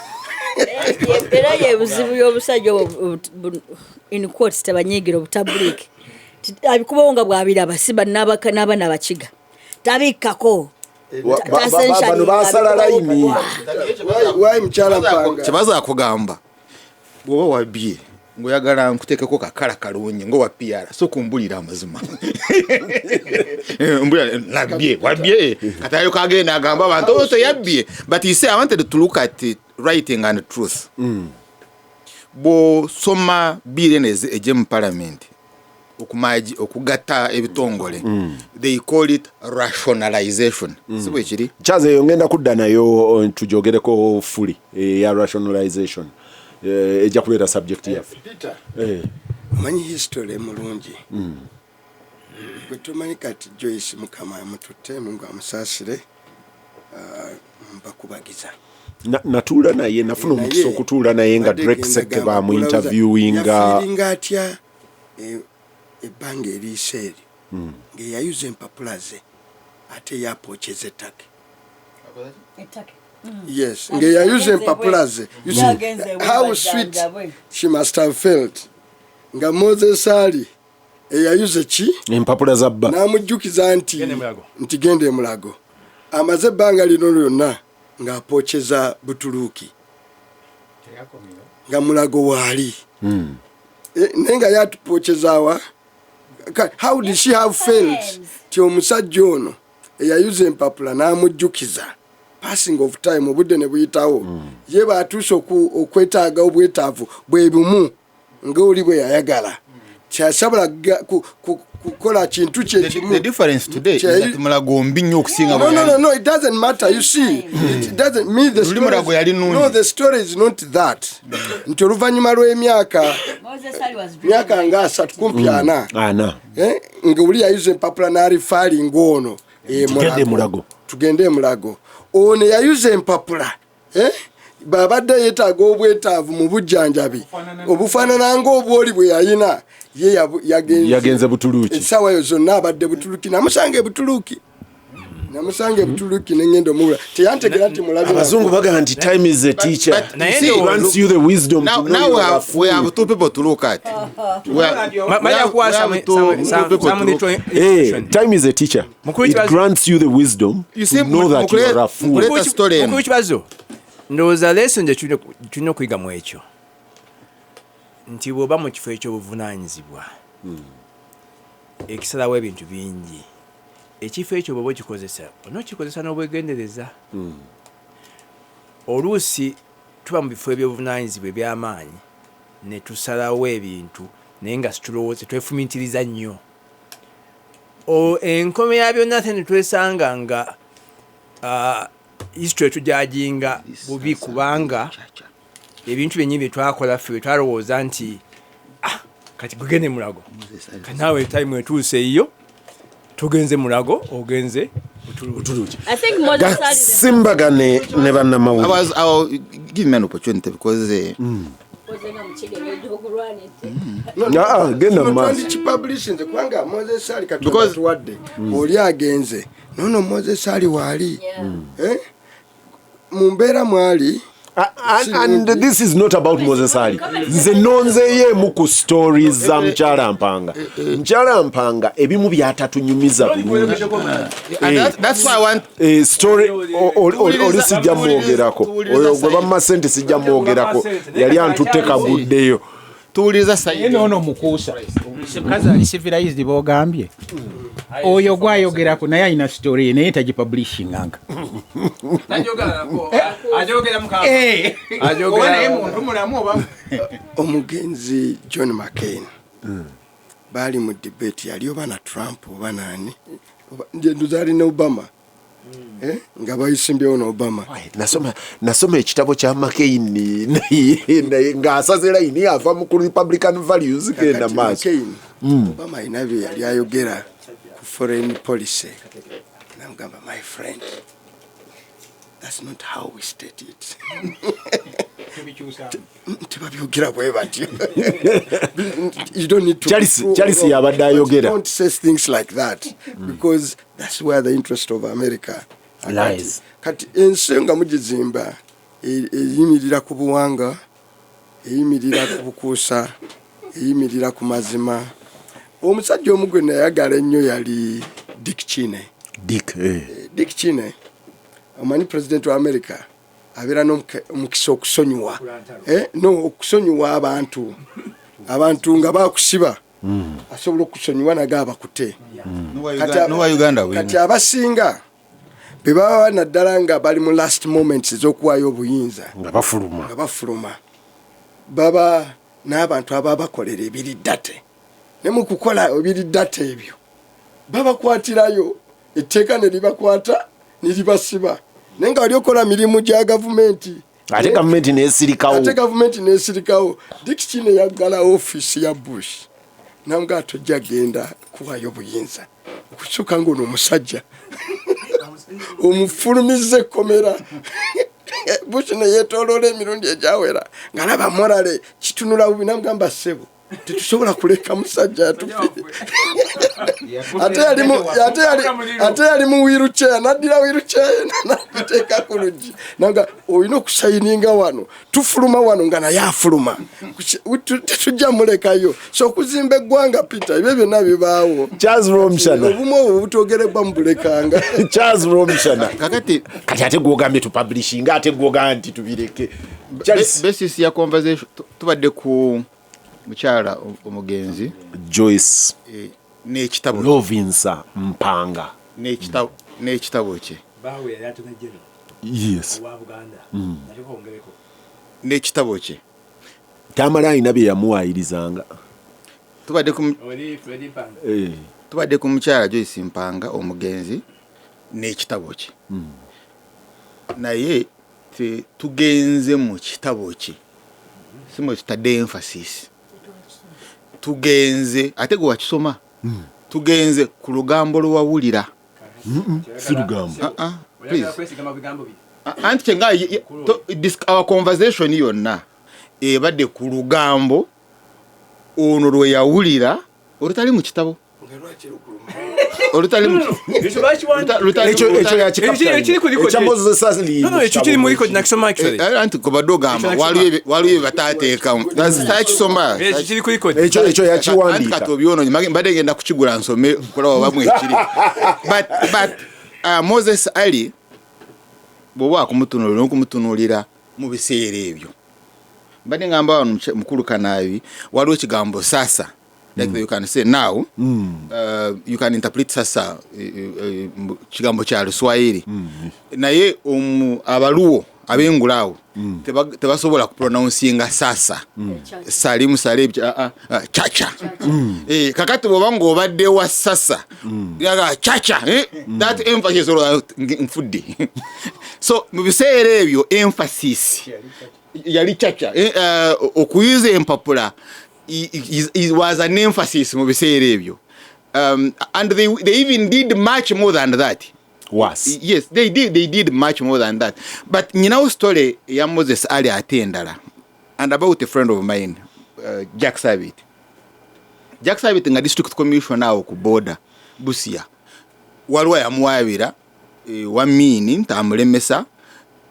era yebuzibu y'obusajja in quotes tabanyigira obutabulike abikubawo nga bwabiraba siba n'abaana abakiga tabikako bano basala layini wayi mukyala Mpanga Kibazo akugamba bwoba wabye ngoyagala nkuteekeko kakala kalungi nga wapiara so kumbulira amazima nabye wabye katayo kagenda agamba abantu oto yabye but he said I wanted to look at it, writing and truth bo soma bireneze eje mu parliament okumaji okugata ebitongole they call it rationalization sibwe kiri chaze yongenda kudda nayo tujogereko fully ya rationalization eja kuleta subject yafe manyi history mulungi kwetumanyi kati Joyce mukama amutute Mungu amusasire mbakubagiza natuula naye nafuna omukisa okutuula naye nga Drake Seke bamu interviewinga atya ebbanga eriiseeri ng'eyayuza empapula ze ate yapookeza ettake yes ng'eyayuza empapula ze how sweet she must have felt nga Moses ali eyayuza ki empapula za bba n'amujjukiza nti genda e Mulago amaze ebbanga lino lyonna ng'apookeza Butuluuki nga Mulago waali naye nga yatupookyezawa. How did she have felt ti omusajja ono eyayuza empapula n'amujjukiza passing of time obudde ne buyitawo ye baatuuse okwetaaga obwetaavu bwe bumu ng'oli bwe yayagala kyasobola kukola kintu the difference today is that Mulago mbi nnyo okusinga no it doesn't matter you see it doesn't mean the story Mulago yali nungi no the story is not that nti oluvannyuma lw'emyaka nga 3 kumpi ana ng'oli yayuza empapula n'alifaali ng'ono tugende e Mulago ono yayuza empapula babadde yeetaaga obwetaavu mu bujjanjabi obufaanana ng'obwoli bwe yayina ye yagenze Butuluuki essaawa eyo zonna abadde Butuluuki namusanga e Butuluuki n'engendo mubula teyantegera nti mulabi abazungu bagamba nti time is a teacher grants you the wisdom to know we have two people to look at time is a teacher it grants you the wisdom to know that you are a fool mukulu kibazo ndowooza lesson gye tulina okuyiga mu ekyo nti bw'oba mu kifo ekyobuvunaanyizibwa ekisalawo ebintu bingi ekifo ekyo bw'oba okikozesa onookikozesa n'obwegendereza oluusi tuba mu bifo ebyobuvunaanyizibwa eby'amaanyi ne tusalawo ebintu naye nga situlowooza twefumiitiriza nnyo enkome ya byonna te ne twesanga nga history tujajinga bubi kubanga ebintu byennyini bye twakola ffe twalowooza nti kati gugende Mulago kanaawe time etuuse iyo tugenze Mulago ogenze Butuluuki. Gasimbagane ne bannamawulire. I'll give me an opportunity because kubanga Moses ali katonda tuwadde oli agenze nono Moses ali waali mu mbeera mwali and this is not about Moses Ali. Nze nonzeeyemu ku stories za Mukyala Mpanga ebimu byatatunyumiza bulungi. That's why I want story oli sijja mwogerako oyo gwe bamma sente sijja mwogerako yali antutte kaguddeyo tuwuliriza sayidi ono mukuusa kazi ali civilized bogambye oyo gwayogerako naye alina story naye tagipublishinganga omugenzi John McCain baali mu debate yali oba na Trump oba nani nduzali ne Obama nga bayisimbyewo na Obama. Nasoma ekitabo kya McCain ng'asaze layini ava mu Republican values genda maaso. Obama alina bye yali ayogera ku foreign policy. Namugamba, my friend, that's not how we state it. Tebabyogera bwe batyo. You don't need to. Charles yabadde ayogera. Don't say things like that because that's where the interest of America lies. Kati ensenga mugizimba eyimirira ku buwanga, eyimirira ku bukuusa, eyimirira ku mazima. Omusajja omugwe nayagala ennyo yali Dick Cheney. Dick Cheney. Omanyi president wa America abeera n'omukisa okusonyiwa okusonyiwa abantu nga bakusiba asobola okusonyiwa naga abakute kati abasinga bwe baba naddala nga bali mu last moments ez'okuwaayo obuyinza nga bafuluma baba n'abantu ababa bakolera ebiriddate ne mu kukola ebiriddate ebyo babakwatirayo etteeka ne libakwata ne libasiba naye nga wali okola mirimu gya gavumenti ate gavumenti n'esirikawo dikiti ne yaggala ofiisi ya bush namugaa tojja genda kuwaayo obuyinza okusuka ng'ono omusajja omufulumiza ekkomera bush ne yeetooloola emirundi egyawera ng'alaba morale kitunula bubi namugamba ssebo tetusobola kuleka musajja atufire ate yali mu wiruceya naddira wiruceya nagiteeka ku luggi nanga olina okusayininga wano tufuluma wano nga naye afuluma tetujja mulekayo so okuzimba eggwanga peter ebyo byonna bibaawo obumu obwo butogerebwa mubulekanga kakati ate gwogambye tupublishinga ate gwogamba nti tubireke basis ya conversation tubadde ku mukyala omugenzi Joyce n'ekitabo Lovinsa Mpanga n'ekitabo kye yes n'ekitabo kye tamala alina bye yamuwayirizanga tubadde ku mukyala Joyce Mpanga omugenzi n'ekitabo kye naye tugenze mu kitabo kye simwe tutadde emphasis tugenze ate gwe wakisoma tugenze ku lugambo lwawulira si lugambo anti kyenga our conversation yonna ebadde ku lugambo ono lwe yawulira olutali mu kitabo olutali mu anti kubadde ogamba waliyo bataateekamu takisoma ekyo yakiwandiika kati obyononye mbadde ngenda kukigula nsome kulaba bamu ekiri but Moses Ali bw'oba akumutunuulira n'okumutunuulira mu biseera ebyo mbadde ngamba wano mukulu Kanaabi waliwo ekigambo sasa like you can say now you can interpret sasa kigambo kya Luswahili naye abaluwo abengulaawo tebasobola kupronouncing sasa salimu chacha kakati bw'oba ng'obadde wa sasa yaga chacha that emphasis nfudde so mu biseera ebyo emphasis yali chacha okuyuza empapula it was an emphasis mu biseera ebyo and they even did much more than that. Yes, they did much more than that. But nyinawo story ya Moses Ali ate endala and about a friend of mine Jack Sabit nga district commissioner awo ku border Busia waliwo yamuwabira wamini ntamulemesa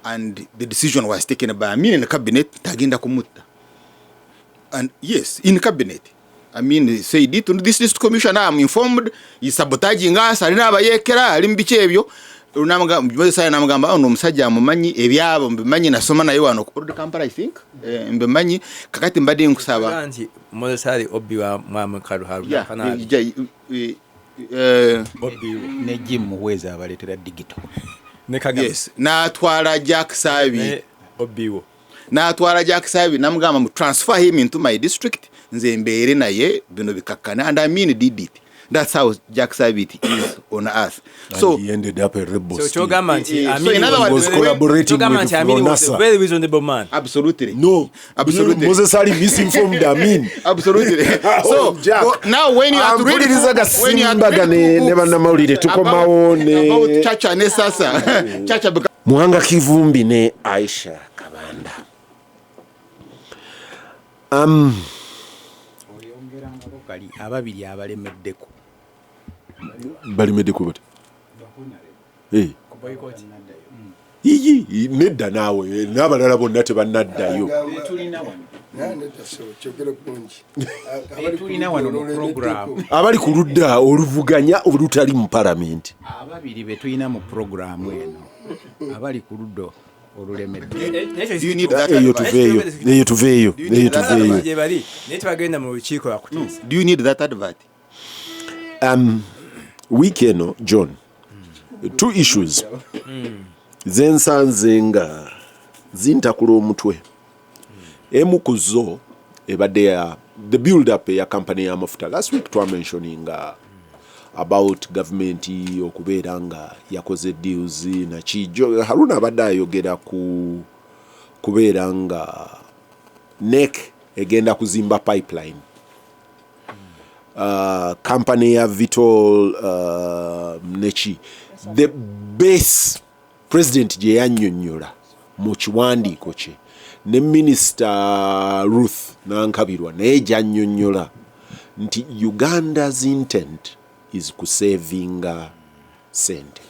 and the decision was taken by Amin in the cabinet tagenda kumutta. And yes, in cabinet. I mean, said it to this district commissioner, I'm informed, he's sabotaging us, alina abayekera, ali mbiche ebyo. Namugamba ono omusajja amumanyi ebyabo mbimanyi nasoma naye wano ku Kampala I think. Mbimanyi kakati mbadde nkusaba. Anti Moses Ali obbi wa mwamu karuharu kana. Obbi ne Jim Muweza abaletera digital. Yes, natwala Jack Sabi obbiwo. Natwala Jack Sabi namugamba transfer him into my district nze mbeere naye bino bikakkana and I mean did it. That's how Jack Sabit is on earth. So he ended up a rebel. So Chogamanti, I mean, he was collaborating with Amin was a very reasonable man. Absolutely. No, absolutely. Moses Ali misinformed Amin. Absolutely. So now when you are to read Gasimbagane never namawulire tukomawo ne about Chacha ne sasa Chacha Muhanga Kivumbi ne Aisha Kabanda. Ababiri abalemeddeko balimeddeko bati nedda naawe n'abalala bonna tebannaddayo abali ku ludda oluvuganya olutali mu palamenti ababiri be tulina mu puroguramu eno abali ku ludda olulemedde. Do you need that eyo advert? tuveeyo gye bali naye tebagenda mu lukiiko lwakutiisa. Do you need that advert? wiiki eno John, two issues zensanze nga zintakula omutwe. Emu ku zo ebadde ya the build up ya company y'amafuta. Last week twamentioning about government okubeera nga yakoze deals na kijo. Haruna abadde ayogera ku kubeera nga NEC egenda kuzimba pipeline. Company ya Vitol Nechi the base president gye yannyonnyola mu kiwandiiko kye ne Minister Ruth Nankabirwa naye gy'annyonnyola nti Uganda's intent is kusavinga sente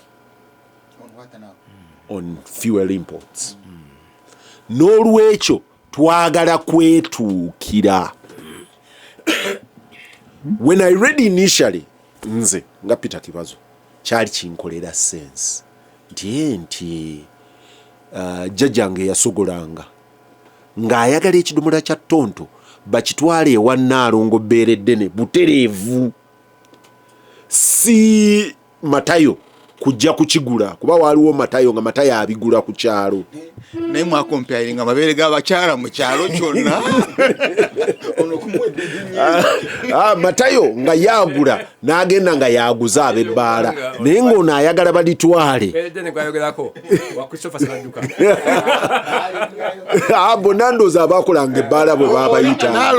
on fuel imports. N'olwekyo twagala kwetuukira. When I read initially, nze nga Peter Kibazo kyali kinkolera sense nti jjajjange yasogolanga ng'ayagala ekidomola kya ttonto bakitwale ewa Nnaalongo Beereddene butereevu, si Matayo kujja kukigula kuba waliwo Matayo nga Matayo abigula ku kyalo. Naye mwakomparinga amabeere g'abakyala mu kyalo kyonna. Matayo nga yagula n'agenda nga yaguza ab'ebbaala naye ng'ono ayagala balitwale. Bonna ndooza abakolanga ebbaala bwe baabayita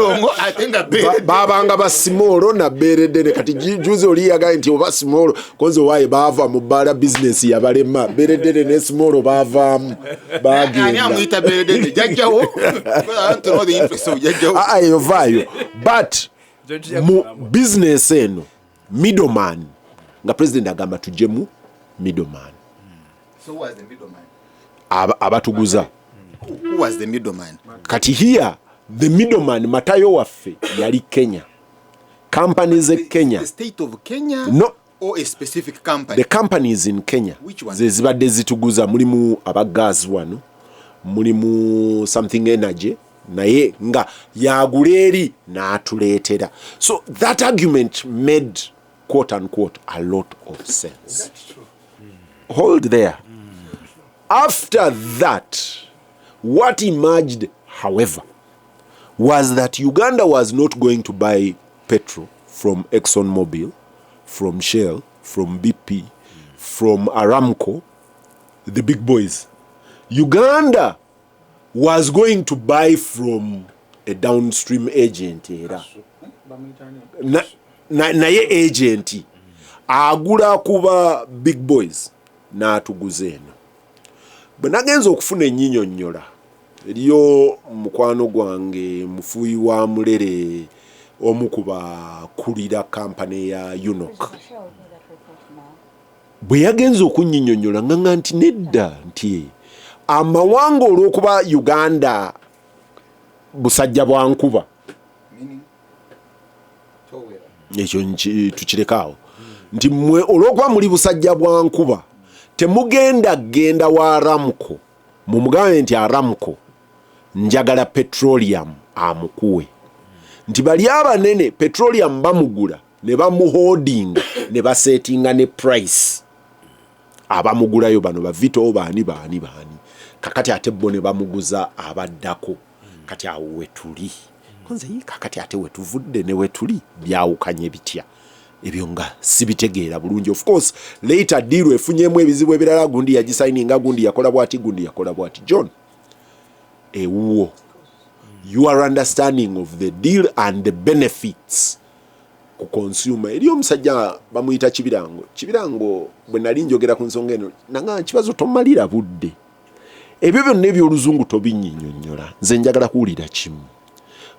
baabanga basimoolo na Beereddene. Kati juzi oli yagala nti oba simoolo konze waaye baava mu bbaala bizinesi yabalema. Beereddene ne simoolo baavaamu bagenda. Yovaayo but mu business eno middleman nga president agamba tujemu middleman. So who was the middleman? Abatuguza. Who was the middleman? Kati here the middleman Matayo waffe yali Kenya. Companies in Kenya. The state of Kenya? No. Or a specific company? The companies in Kenya. Which one? Zibadde zituguza mulimu aba gas wano. Mulimu something energy. Naye nga yaguleri n'atuleetera. So that argument made quote unquote a lot of sense. That's true. Hold there. After that, what emerged, however, was that Uganda was not going to buy petrol from ExxonMobil, from Shell, from BP, from Aramco, the big boys. Uganda was going to buy from a downstream agent era. Naye agent agula kuba big boys n'atuguza eno. Bwe nagenza okufuna ennyinnyonnyola eriyo mukwano gwange mufuuyi wa mulere omu ku bakulira kampani ya UNOC. Bwe yagenza okunnyinnyonnyola nganga nti nedda nti amawanga olw'okuba Uganda busajja bwa nkuba ekyo tukirekaawo nti mmwe olw'okuba muli busajja bwa nkuba temugenda wa Aramco mumugambe nti Aramco njagala petroleum amukuwe nti bali abanene petroleum bamugula ne bamuholdinga ne basetinga ne price abamugulayo bano bavito baani kakati ate bo ne bamuguza abaddako kati awo wetuli konze kakati ate wetuvudde ne wetuli byawukanye bitya ebyo nga sibitegeera bulungi. Of course later deal efunyemu ebizibu ebirala gundi yagisigninga gundi yakola bwati John ewuwo your understanding of the deal and the benefits ku consumer eri omusajja bamuyita Kibirango bwe nali njogera ku nsonga eno nanga kibazo tomalira budde ebyo byonna eby'oluzungu tobinnyonnyola nze njagala kuwulira kimu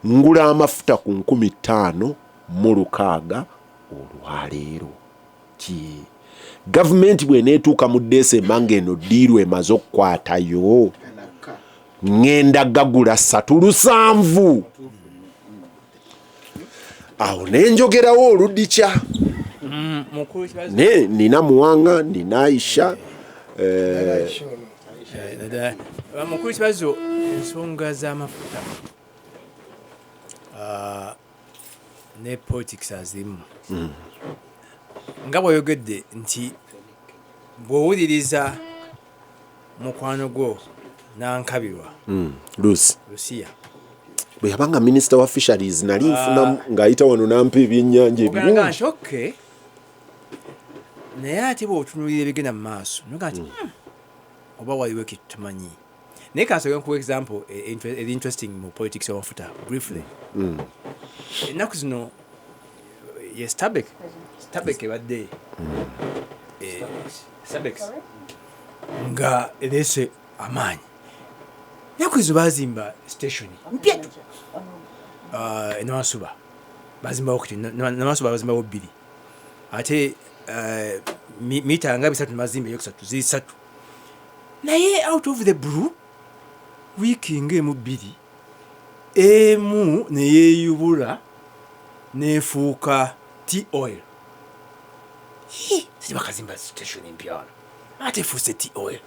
ngula amafuta ku 15,600 olwaleero ki gavumenti bw'eneetuuka mu Desemba ng'eno diiru emaze okukwatayo ngenda gagula 3,700 awo nenjogerawo oludikya nina Muwanga nina Aisha mukulu kibazo ensonga z'amafuta ne politics azimu nga bw'oyogedde nti bw'owuliriza mukwano gwo nankabirwa Lucia bwe yabanga minisita wa fisheries nali nfuna ng'ayita wano nampa ebyennyanja ebirungi okay naye ate bw'otunuulira ebigenda mu maaso noga nti oba waliwo ekitumanyi naye kansobola nkuwa example eri interesting mu politics y'amafuta briefly ennaku zino ye stabek ebadde Sabex nga eleese amaanyi ennaku ezo bazimba station mpya enamasuba bazimbawo kuti namasuba bazimbawo 2 ate mita nga 3 mazimba yokusatu ziri 3 naye out of the blue wiiki ng'emu 2 emu neyeeyubula nefuuka tea oil sisi bakazimba station mpya wano ate efuuse tea oil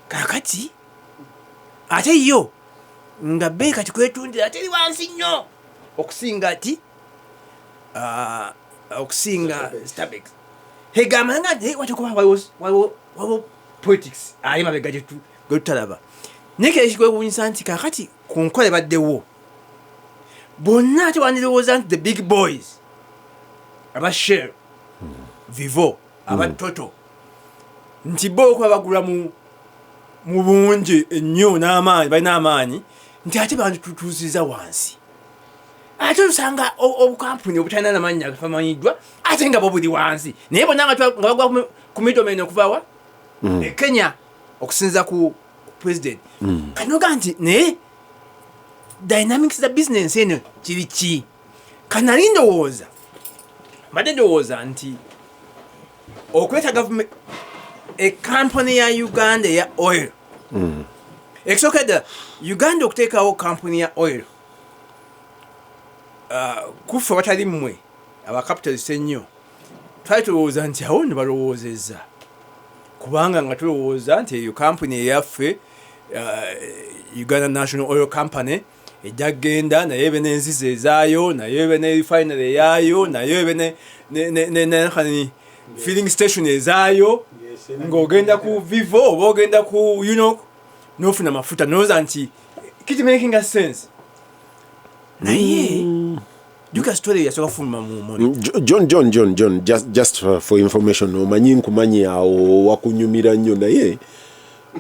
kakati ate yo nga bei kati kwetundira ate eri wansi nnyo okusinga ati okusinga Starbucks hegamba nga nti watakuba waliwo politics ali mabega getutalaba naye kera ekikwewuunyisa nti kakati ku nkola ebaddewo bonna ate wandirowooza nti the big boys aba Shell Vivo aba Toto nti bo okuba bagula mu bungi ennyo n'amaanyi balina amaanyi nti ate bantutuuziza wansi ate osanga obukampuni obutalina n'amannya agafamanyiddwa ate nga bo buli wansi naye bonna nga bagwa ku middlemen okuvawa e Kenya okusinza ku president kanoga nti naye dynamics za business eno kiri ki kanali ndowooza mbadde ndowooza nti okuleta government a company ya Uganda ya oil ekisookedde Uganda okuteekawo company ya oil kufa batali mmwe abakapitalist ennyo twali tulowooza nti awo ne balowoozezza kubanga nga tulowooza nti eyo company eyaffe Uganda National Oil Company ejja genda naye ebe n'enzizi ezaayo naye ebe ne refinery eyaayo naye ebe ne filling station ezaayo ng'ogenda ku Vivo oba ogenda ku n'ofuna amafuta n'olowooza nti kiti making a sense naye duka story yasooka kufuluma mu moni John just for information omanyi nkumanyi awo wakunyumira nnyo naye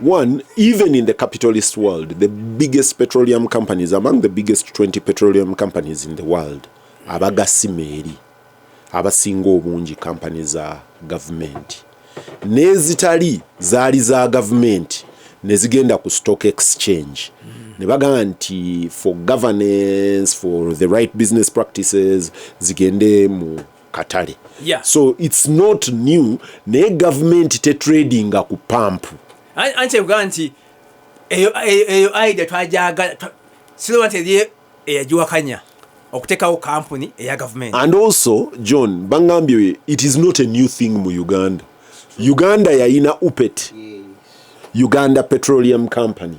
one, even in the capitalist world, the biggest petroleum companies, among the biggest 20 petroleum companies in the world, abagasimeri, abasinga obungi companies za government. Nezitali zali za government, nezigenda ku stock exchange. Nebaga nti for governance, for the right business practices, zigende mu katale. Yeah. So it's not new, ne government te trading ku pump. Anche uganti eyo idea twajaga silo wante eyajiwakanya okutekawo company eya government. And also John bangambye it is not a new thing mu Uganda. Uganda yayina UPET, Uganda Petroleum Company.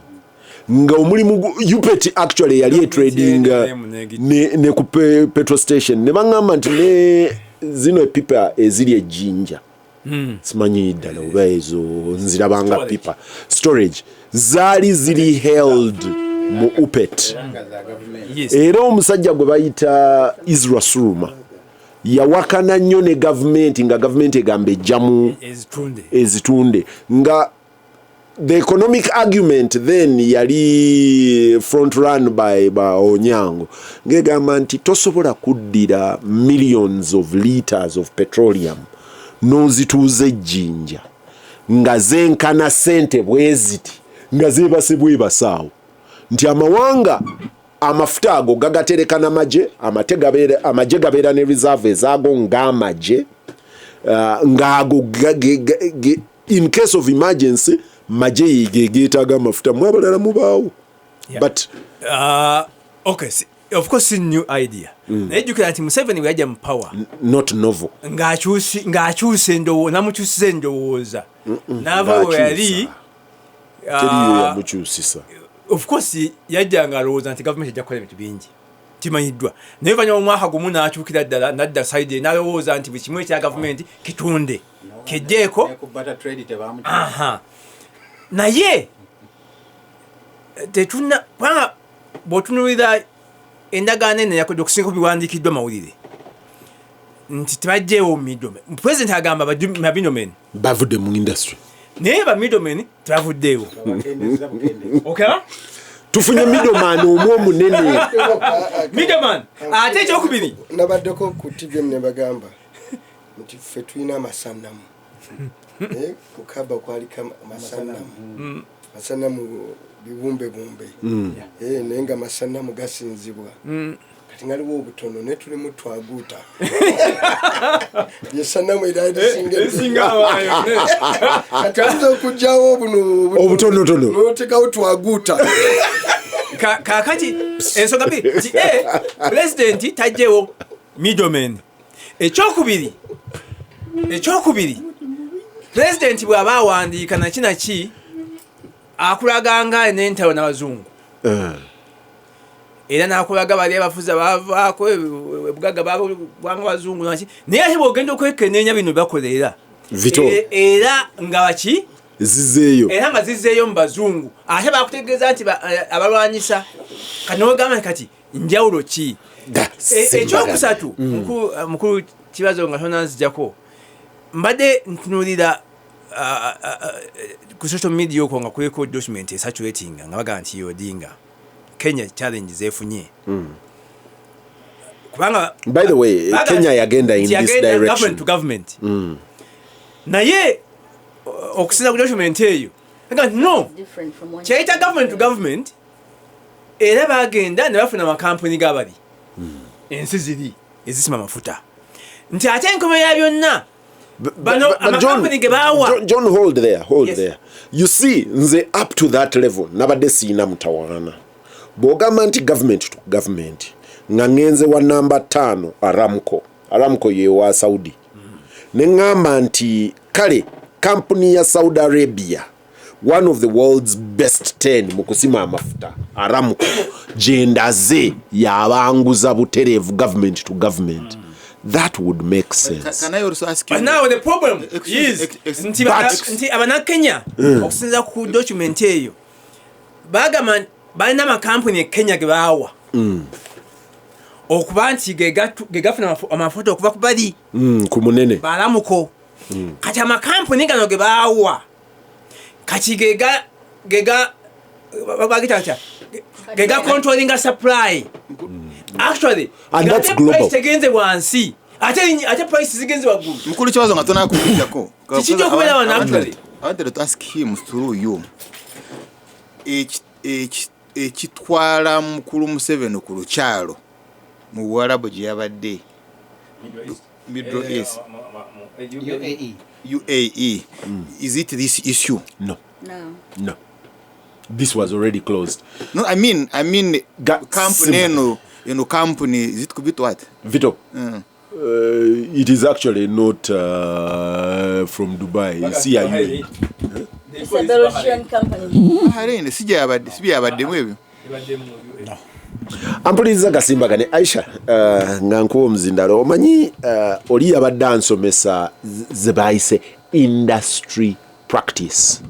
Nga omulimu UPET actually yali trading ne ku petrol station ne bangamba nti ne zino pipa ezili ejinja. Simanyi ddala oba ezo nzirabanga pipa storage zali ziri held mu UPET. Era omusajja gwe bayita Israel Suruma yawakana nnyo ne government nga government egambe ejjamu ezitunde nga the economic argument then yali front run by Onyango ngegamba nti tosobola kuddira millions of liters of petroleum nozituuze jinja nga zenkana sente bweziti nga zebasebwe basaawo nti amawanga amafuta ago gagatereka n'amaje amaje gabeera ne reserve ezaago ng'amaje ng'ago in case of emergency maje yegeetaaga amafuta mwabalala mubaawo. Yeah. But okay, of course new idea. Naye nti Museveni bwe yajja mu power not novel ng'akyuse endowooza namukyusiza endowooza n'ava we yali teriyo yamukyusisa. Of course yajjanga alowooza nti government ejja kukola ebintu bingi kimanyiddwa naye vanyuma omwaka gumu n'akyukira ddala nadda side n'alowooza nti buli kimu ekya gavumenti kitunde kejjeeko naye tetuna kubanga bw'otunuulira endagaano eno yakodde okusinga biwandiikiddwa mawulire nti tebajjeewo middlemen. President agamba ba middlemen bavudde mu industry naye ba middlemen tebavuddeewo. Okay? Tufunye middleman omwo omunene. Middleman ate ekyokubiri nabaddeko ku TV ne bagamba nti ffe tulina amasanamu kukaba kwalika masanamu biwumbe naye nga amasanamu gasinzibwa kati ngaliwo obutono ne tulimu twaguuta yesanamu eralisinga kati okujjawo buno obutonotono n'otekawo twaguuta kakati ensonga bbiri nti pulezidenti tajjewo middlemen. Ekyokubiri pulezidenti bw'aba awandiika nakinaki akulaganga n'entalo n'abazungu era n'akulaga bali abafuzi abavaako ebugagga bwanga abazungu naki naye ate bw'ogenda okwekenneenya bino bakolera era nga baki zizeeyo era nga zizzeeyo mu bazungu ate bakutegeeza nti abalwanyisa kati n'ogamba kati njawulo ki. Ekyokusatu mukulu Kibazo nga tonanzijjako mbadde ntunuulira ku social media okwo nga kuliko document esaturatinga nga baga nti Odinga Kenya challenge zefunye kubanga by the way Kenya yagenda in this direction government to government naye okusinza ku document eyo nga no kyaita government to government era bagenda ne bafuna amakampuni g'abali ensi ziri ezisima amafuta nti ate enkomera byonna bano amakampuni ge bawa. John hold there you see nze up to that level nabadde siina mutawaana bw'ogamba nti government to government nga ngenze wa namba 5 Aramco ye wa Saudi ne ngamba nti kale company ya Saudi Arabia one of the world's best 10 mu kusima amafuta Aramco jendaze yabanguza buterevu government to government. That would make sense. Can I also ask you? But now the problem is nti abana Kenya okusinza ku document eyo bagamba balina amakampuni Kenya ge bawa okuba nti ge gafuna amafuta okuva ku bali ku munene balamuko kati amakampuni gano ge bawa kati gega bagita controlling a supply actually and that's global tegenze wansi ate price zigenze wagulu mukulu Kibazo nga tona kujjako kichijo kubera wana actually I wanted to ask him through you ekitwala mukulu Museveni ku lukyalo mu Buwarabu gye yabadde Middle East UAE is it this issue? No this was already closed. No, I mean company company is it could be what Vito it is actually not from Dubai. CIA it's a Belgian company. sijabadde mwebyo ampuliriza Gasimbagane Aisha nga nkuwa omuzindalo omanyi oli yabadde ansomesa ze bayise industry practice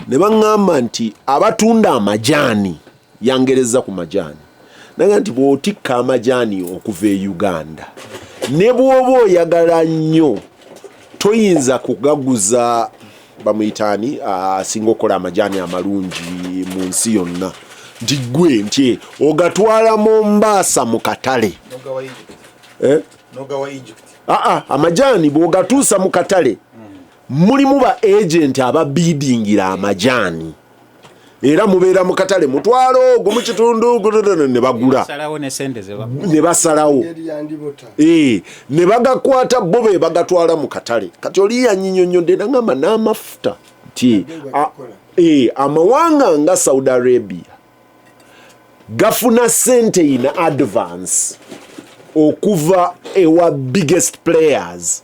ne baŋŋamba nti abatunda amajaani yangereza ku majaani naga nti bw'otikka amajaani okuva e Uganda ne bw'oba oyagala nnyo toyinza kugaguza bamuyitaani asinga okukola amajaani amalungi mu nsi yonna nti gwe nti ogatwala Mombasa mu katale amajaani bw'ogatuusa mu katale mulimu ba agent ababiidingira amajaani era mubeera mu katale mutwalo ogwo mu kitundu ne bagula ne basalawo ne bagakwata bo be bagatwala mu katale kati oli yanyinyonnyodde nagamba n'amafuta nti amawanga nga Saudi Arabia gafuna sente in advance okuva ewa biggest players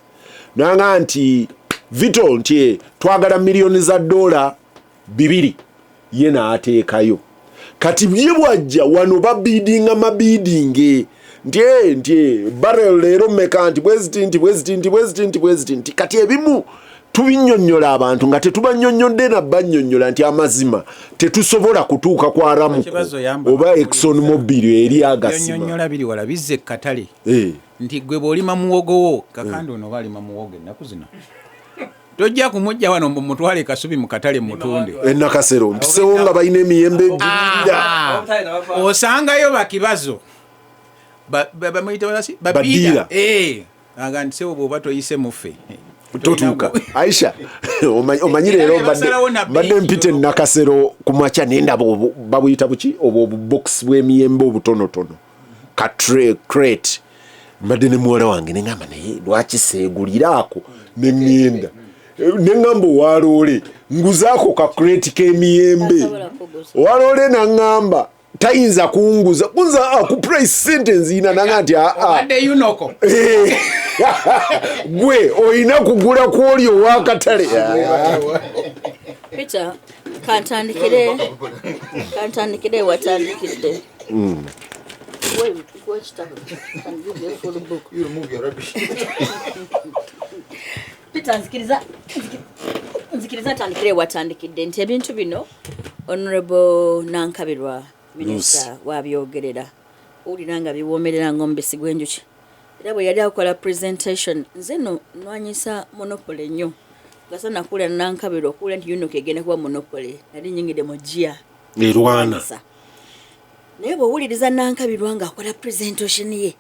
nanga nti Vito nti twagala $2 million ye n'ateekayo kati bye bwajja wano babiidinga mabiidinge nti barrel leero mmeka nti bweziti kati ebimu tubinnyonnyola abantu nga tetubannyonnyodde nabbannyonnyola nti amazima tetusobola kutuuka kwa Aramco oba Exxon Mobil eri agasima nyonnyola biri wala bizze ekkatale nti gwe bw'olima muwogo wo kakandi ono balima muwogo ennaku zino tojja kumujja wano mutwale kasubi mu katale mutunde Nakasero mpisewo nga balina emiyembe egirira osangayo bakibazo babira aga ntisewo bw'oba toyise mufe totuuka Aisha omanyi leero mbadde mpite Nakasero ku makya nendaba babuyita buki obwo obubox bw'emiyembe obutonotono ka crate mbadde ne muwala wange neŋŋamba naye lwaki seeguliraako n'emyenda neŋŋamba owaloole nguzaako ka crate k'emiyembe owaloole naŋŋamba tayinza kunguza ku price sentence ina nanga nti obadde yunoko gwe oyina kugula kwoli owakatale Peter kantandikire watandikidde Peter nzikiriza tandikire watandikidde nti ebintu bino Honorable Nankabirwa Minisita wabyogerera owulira nga biwoomerera ng'omubisi gw'enjuki era bwe yali akola presentation nze nwanyisa monopoly nnyo ngasa nakuula Nankabirwa okuwulira nti yuno kegenda kuba monopoly nali nyingide mu gia erwana naye bw'owuliriza Nankabirwa ng'akola presentation ye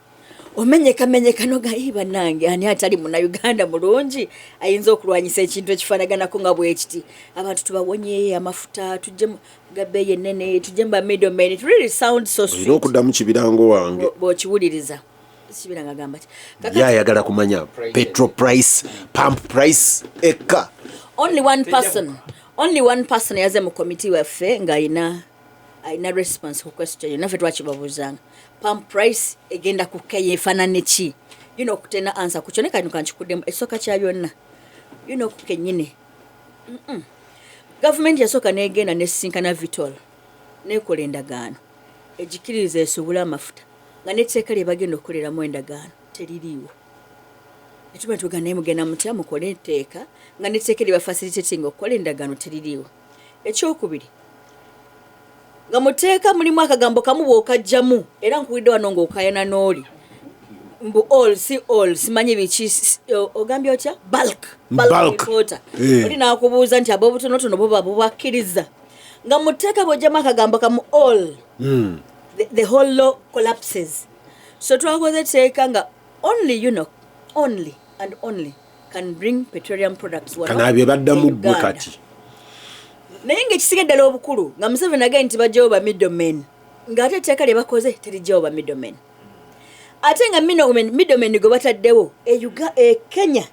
omenyeka nogayiba nange ani atali Munnayuganda mulungi ayinza okulwanyisa ekintu ekifaanaganako nga bwekiti abantu tubawonye amafuta tujje gabbeeyi ennene tujje mba middlemen. It really sounds so sweet. okuddamu kibirango wange bw'okiwuliriza sibiranga gamba ki yayagala kumanya petrol price pump price eka only one person yaze mu committee waffe ng'ayina response ku question naffe twakibabuuzanga pump price egenda kukaya efaanane ki okutena answer ku kyo ne kano kankikuddemu esooka kya byonna kukenyine gavumenti yasooka n'egenda nesisinkana Vitol nekola endagaano egikiriza esuubula amafuta nga n'etteeka lye bagenda okukoleramu endagaano teririiwo netuma tuga naye mugenda mutya mukole etteeka nga n'etteeka lye bafacilitatinga okukola endagaano teririiwo. Ekyokubiri nga muteeka mulimu akagambo kamu bw'okajjamu era nkuwidde wano ng'okayana n'oli mbu all simanyi biki ogambye otya bulk reporter oli n'akubuuza nti ab'obutonotono bo babubakkiriza nga muteeka bw'ojjamu akagambo kamu all the whole law collapses. So twakoze etteeka nga only can bring petroleum products kana bye baddamu ggwe kati naye ng'ekisiga ddala obukulu nga Museveni agaye nti bajjawo ba middlemen ng'ate etteeka lye bakoze terijjawo ba middlemen ate nga middlemen gwe bataddewo Kenya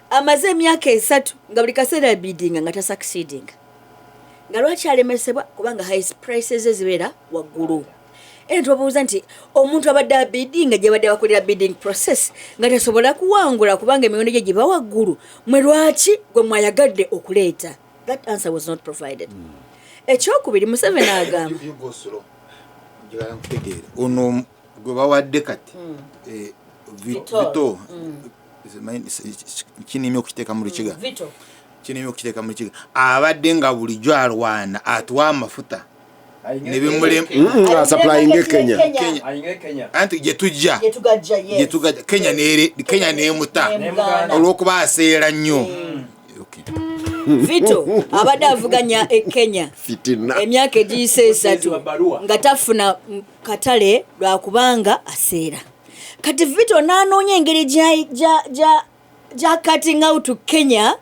amaze emyaka 3 nga buli kaseera biddinga nga tasucceeding nga lwaki alemesebwa kubanga high prices ezibeera waggulu era tubabuuza nti omuntu abadde abiddinga gye badde bakolera bidding process nga tasobola kuwangula kubanga emiwendo gye giba waggulu mwe lwaki gwe mwayagadde okuleeta. That answer was not provided. Ekyokubiri Museveni agamba ono gwe bawadde kati Vito kinimi okukiteeka mu lukiga abadde nga bulijjo alwana atuwa amafuta ne bimulemu supplying Kenya anti gye tujja Kenya neemuta olw'okuba aseera nnyo. Vito abadde avuganya Kenya emyaka egiyise 3 nga tafuna katale lwakubanga aseera. Kati Vito n'anoonya engeri gya cutting out Kenya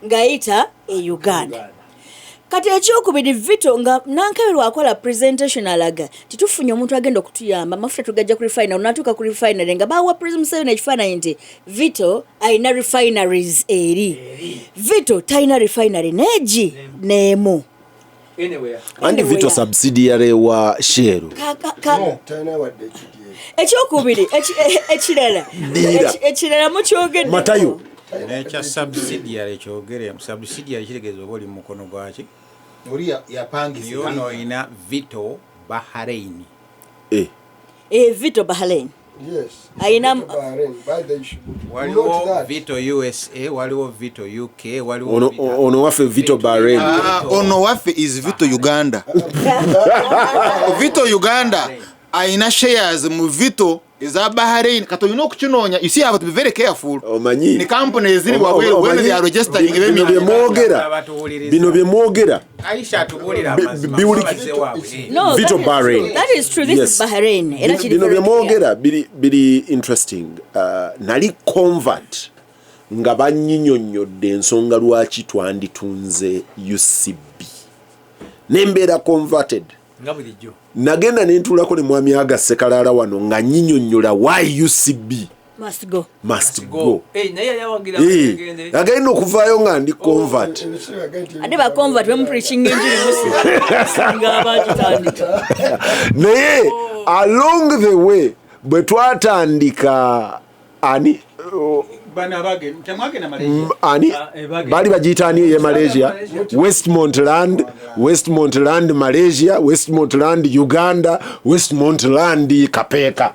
ng'ayita Uganda. Kati ekyokubiri Vito nga Nankabirwa akola presentation alaga titufunye omuntu agenda okutuyamba amafuta tugajja ku refinery onatuuka ku refinery nga bawa President Museveni ekifaananyi nti Vito ayina refineries eri Vito tayina refinery neegi neemu andi Vito subsidiary wa Shell ekyokubiri ekirala mukyogedde Matayo nekya subsidiary kyogere subsidiary kitegeeza oba oli mu mukono gwaki Oli yapangisa. Ono ina Vito Bahrain. Vito Bahrain. Yes. Aina Bahrain, by the issue. Waliwo Vito USA, waliwo Vito UK, waliwo ono waffe Vito Bahrain. Ono waffe is Vito Uganda. Vito Uganda aina shares mu Vito eza Bahrain. Kato you know kukinoonya. You see, you have to be very careful. Omanyi. Ni company ziri when they are registering bino bye mwogera. Aisha atubulira amazima. No, Vito Bahrain. That is true. This is Bahrain. Bino bye mwogera biri interesting. Nali convert nga banyinyonnyodde ensonga lwaki twanditunze UCB. Nembeera converted. Nga bulijjo. Nagenda nentuulako ne mwami Agasekalaala wano nga nyinyonnyola why UCB must go. Naye yawagira agende. Agenda okuvaayo nga ndi convert. Ate ba convert we preaching enjiri musi. Singa bagitandika. Naye along the way bwe twatandika ani bana bage temwage na Malaysia. Ani bali bagiyita ani ye Malaysia, Westmontland Malaysia, Westmontland Uganda, Westmontland Kapeka.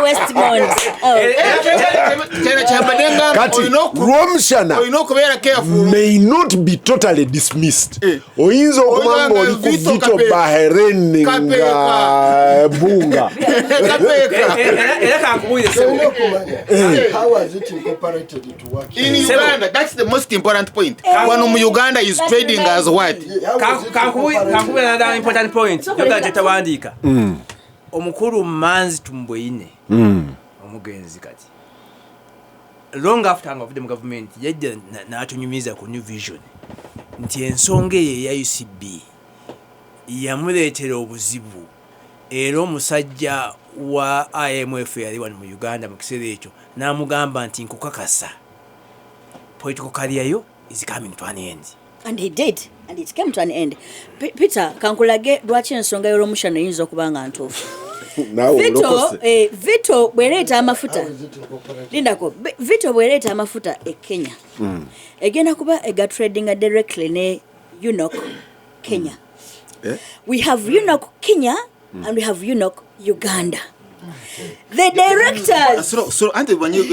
Westmont. Kati Romshana may not be totally dismissed. Oyinza okubanga oli ku Vito Bahrain nga bunga. Era kankubulire How was it incorporated to what? In Uganda, that's the most important point. When Uganda is trading as what? kankubulire another important point. Yoga jetawandiika. Omukulu Manzi Tumboine. Omugenzi kati. Long after nga mu government yajja n'atunyumiza ku New Vision nti ensonga eyo ya UCB yamuleetera obuzibu era omusajja wa IMF yali wano mu Uganda mu kiseera ekyo n'amugamba nti nkukakasa political career yo is coming to an end. And he did, and it came to an end. Peter, kankulage lwaki ensonga y'olumushana eyinza okuba nga ntuufu. Vito bw'ereeta amafuta. Lindako, Vito bw'ereeta amafuta e Kenya. Egenda kuba ega trading directly ne UNOC Kenya. We have UNOC Kenya and we have UNOC Uganda. The directors. So ante banyo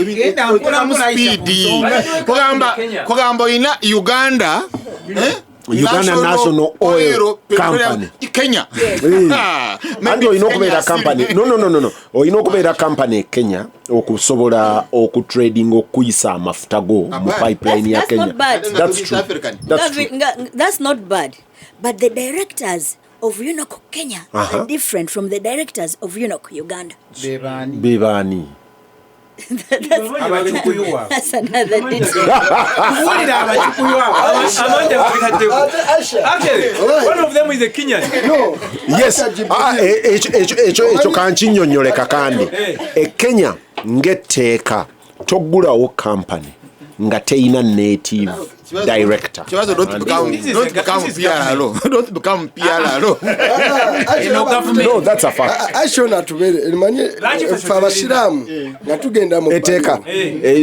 kugamba ina Uganda Uganda National Oil Company Kenya. Andi oyina okubeera company. No. Oyina okubeera company Kenya okusobola okutrading okuyisa amafuta go mu pipeline ya Kenya. That's true. That's not bad. But the directors of UNOC Kenya are different from the directors of UNOC Uganda. Bebani. That's another detail. Actually, one of them is a Kenyan. No. Yes. Ekyo kankinyonnyole kakandi. Kenya ng'etteeka toggulawo company nga teyina native director. Don't become PRO. Don't become PRO. No, that's a fact. Ashona tubere elimanye fabashiramu natugenda mu eteeka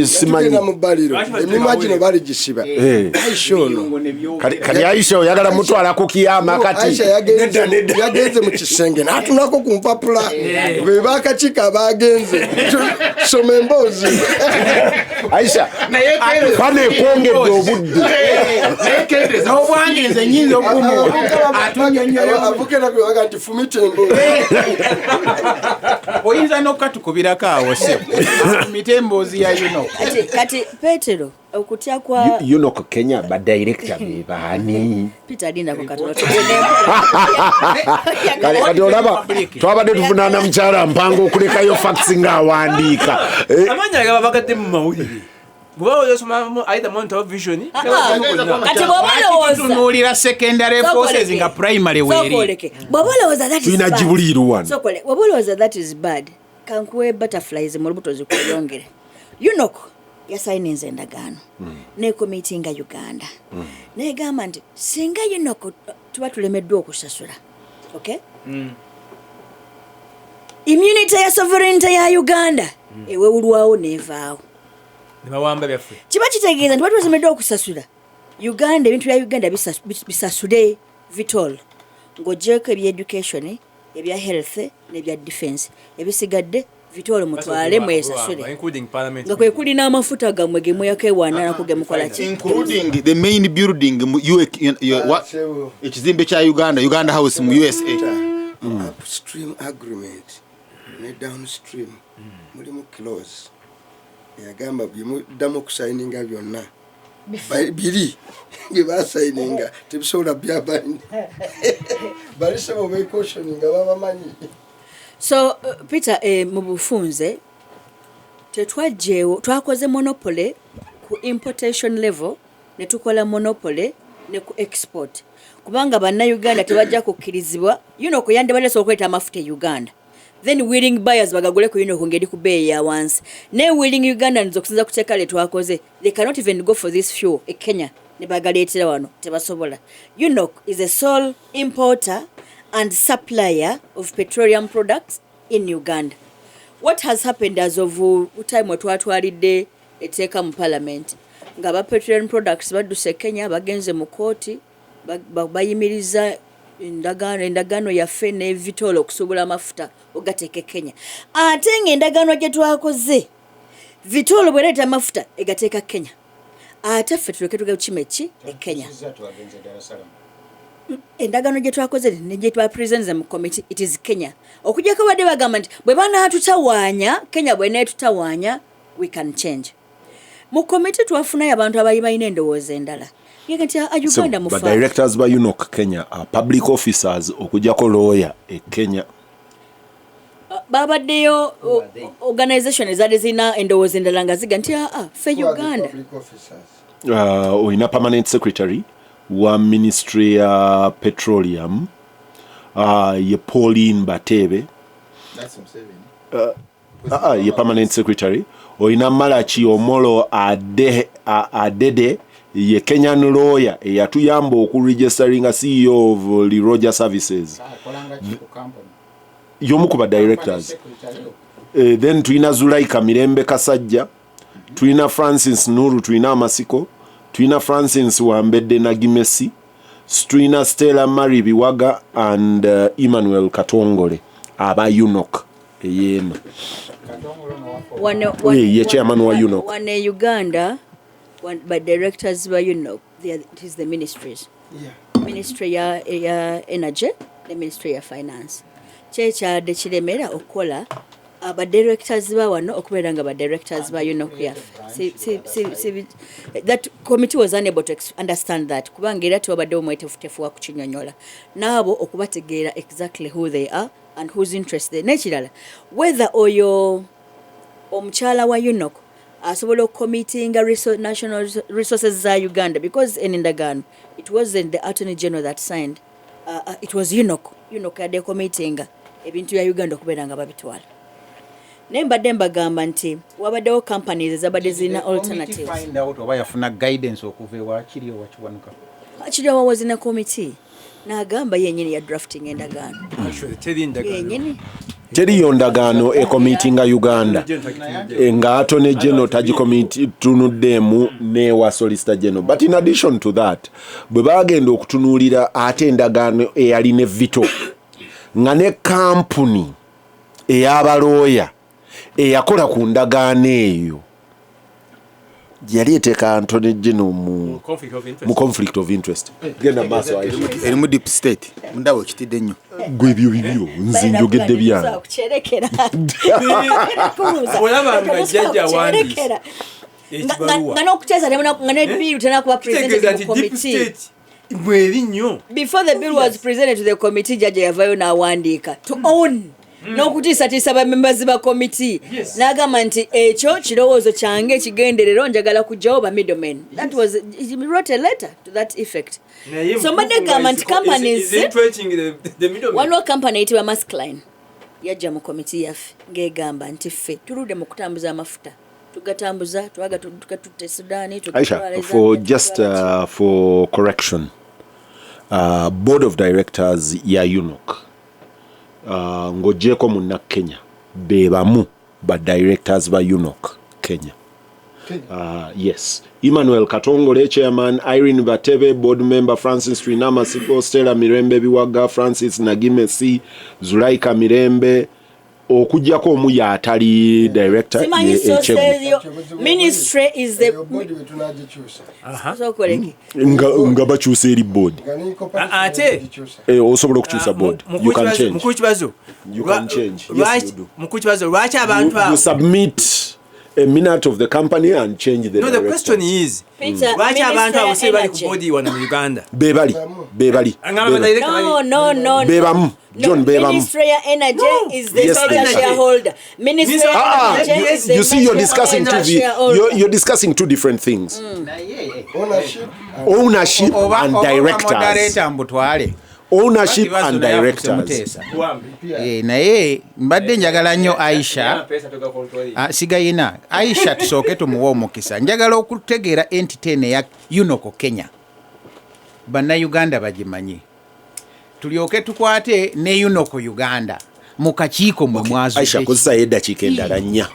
simanyi mu baliro emimagino bali gisiba Aishono kali Aisha oyagala mutwala ku kiyama kati Aisha yagenze mu kisenge natunako ku mpapula be bakachika bagenze somembozi Aisha pane kwongedde obudde n'obwangenze nyinza okumu atunyonyola avukera kwa ati fumitembo oyinza n'okatukubirako awo se mitembozi ya kati Petero okutya kwa UNOC Kenya ba director be baani Peter Dinda ko katono kati olaba twabadde tuvunaana mukyala mpango okulekayo facts nga awandiika amanya gaba bakadde mu mawulire bwo yosoma aida monitor vision kati bw'olowooza tunuulira secondary forces nga primary weeri bw'olowooza that is tulina gibuliiru wano bw'olowooza that is bad kankuwe butterflies mu lubuto zikuyongere UNOC yasayininze endagaano n'ekomiti nga Uganda n'egamba nti singa UNOC tuba tulemeddwa okusasula okay immunity ya sovereignty ya Uganda ewewulwawo n'evaawo nebawamba byaffe kiba kitegeeza nti batuwezemeddwa okusasula uganda ebintu bya uganda bisasule vitol ng'ogyeko ebyeducation ebya health n'ebya defense ebisigadde vitol mutwale mwesasule nga kwe kuli n'amafuta gammwe ge muyako ewaananako ge mukola ki including the main building ekizimbe kya uganda house mu usa upstream agreement ne downstream mulimu clause yagamba byemuddamu okusayininga byonna biri bye basayininga tebisobola byabandi balisebo becautioninga babamanyi. So Peter mu bufunze tetwajjeewo twakoze monopoly ku importation level ne tukola monopoly ne ku export kubanga bannayuganda tebajja kukkirizibwa kuyande balesa okweta amafuta e Uganda then willing buyers bagagule ku ngeri ku beeyi ya wansi ne willing Ugandans okusinza kuteeka le twakoze they cannot even go for this fuel e Kenya ne bagaleetera wano tebasobola. Is a sole importer and supplier of petroleum products in Uganda. What has happened as of time twatwalidde eteeka mu Palamenti nga ba petroleum products badduse Kenya bagenze mu kooti bayimiriza endagaano yaffe ne vitol okusuubula amafuta ogateeka Kenya ate ng'endagaano gye twakoze vitol bwereeta amafuta egateeka Kenya ate ffe tuleke tugakima eki e Kenya endagaano gye twakoze ne gye twapresence mu committee it is Kenya okujjako badde bagamba nti bwe banaatutawaanya Kenya bweneetutawaanya we can change mu committee twafunayo abantu abayi balina endowooza endala Uganda but directors ba UNOC Kenya are public officers okujjako lawyer e Kenya babaddeyo organization ezadde zina endowooza endala nga ziga nti ffe Uganda olina permanent secretary wa ministry ya petroleum ye Pauline Batebe ye permanent secretary olina Malachi Omolo Adede ye Kenyan lawyer eyatuyamba okuregisteringa CEO of Roger Services yomu kuba directors then tuina Zulaika Mirembe Kasajja tuina Francis Nuru tuina Amasiko tuina Francis Wambedde Nagimesi tuina Stella Mari Biwaga and Emmanuel Katongole aba UNOC eyeno ye chairman wa UNOC one Uganda by directors by it is the ministries ministry ya energy the ministry ya finance kyekyaadde kiremera okukola aba directors ba wano okubeera nga ba directors ba that committee was unable to understand that kubanga era tewabadde omwetefutefu wa kukinyonyola naabo okubategeera exactly who they are and whose interest they nekirala whether oyo omukyala wa UNOC asobola okucommittinga national resources za Uganda because in endagaano it wasn't the Attorney General that signed it was UNOC yadde committinga ebintu bya Uganda okubeera nga babitwala naye mbadde mbagamba nti wabaddewo companies ezabadde zirina alternatives oba yafuna guidance okuva ewa kiri owakiwanuka kiri owawazina committee n'agamba yenyini ya drafting endagaano yenyini teriyo ndagaano ekomitinga Uganda nga Attorney General tagikomiti tunuddeemu newa Solicitor General but in addition to that bwe bagenda okutunuulira ate endagaano eyali ne vito nga ne kampuni ey'abalooya eyakola ku ndagaano eyo yali eteeka Attorney General mu conflict of interest genda maaso erimu deep state ndabo kitidde nnyo gwe ebyo bibyo nze njogedde byange olabanga jjajja wandiise nga n'okuteesa nga ne bill tenakuba presented to the committee mweri nnyo before the bill was presented to the committee jjajja yavayo n'awandiika to own n'okutiisatiisa bamembazi ba committee n'agamba nti ekyo kirowoozo kyange ekigenderero njagala kujjawo ba middlemen that was he wrote a letter to that effect so mbadde gamba nti companies waliwo company eyitibwa Maskline yajja mu committee yaffe ng'egamba nti ffe tuludde mu kutambuza amafuta tugatambuza tukatutte Sudan Aisha for correction board of directors ya UNOC ng'ogyeko munna Kenya be bamu ba directors ba UNOC Kenya Yes. Emmanuel Katongole, Chairman, Irene Batebe, Board Member, Francis Trinama Siko, Stella Mirembe Biwaga, Francis Nagime C, Zulaika Mirembe, okujjako omu y'atali director ministry is the nga bakyusa eri board ate osobola okukyusa board you can change mukulu kibazo yes you do mukulu kibazo lwaki abantu you submit a minute of the company and change the no the question is lwaki abantu abo se bali ku board wano mu Uganda bebali no bebamu John Bebamu. Ministry of Energy is the major shareholder. Ministry of Energy is the you see, you're discussing you're discussing two different things. Ownership and directors. Ownership and directors. Naye mbadde njagala nnyo Aisha sigayina Aisha tusooke tumuwa omukisa njagala okutegeera entity eno eya Unoko Kenya bannayuganda bagimanyi tulyoke tukwate ne Unoko Uganda mu kakiiko mwe mwazo Aisha kozesa eddakiika endala 4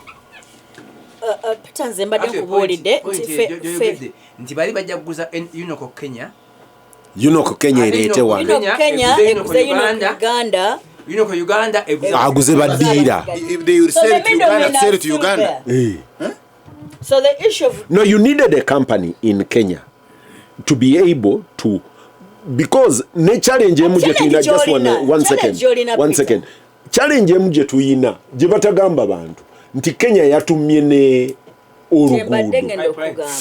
Peter mbadde nkubuulidde nti bali bajja kuguza Unoko Kenya ereete wano Unoko Uganda aguze baddiira so the issue of no you needed a company in Kenya to be able to because ne challenge emu je tuina just one second challenge emu je tuina je batagamba bantu nti Kenya yatumye ne oluguudo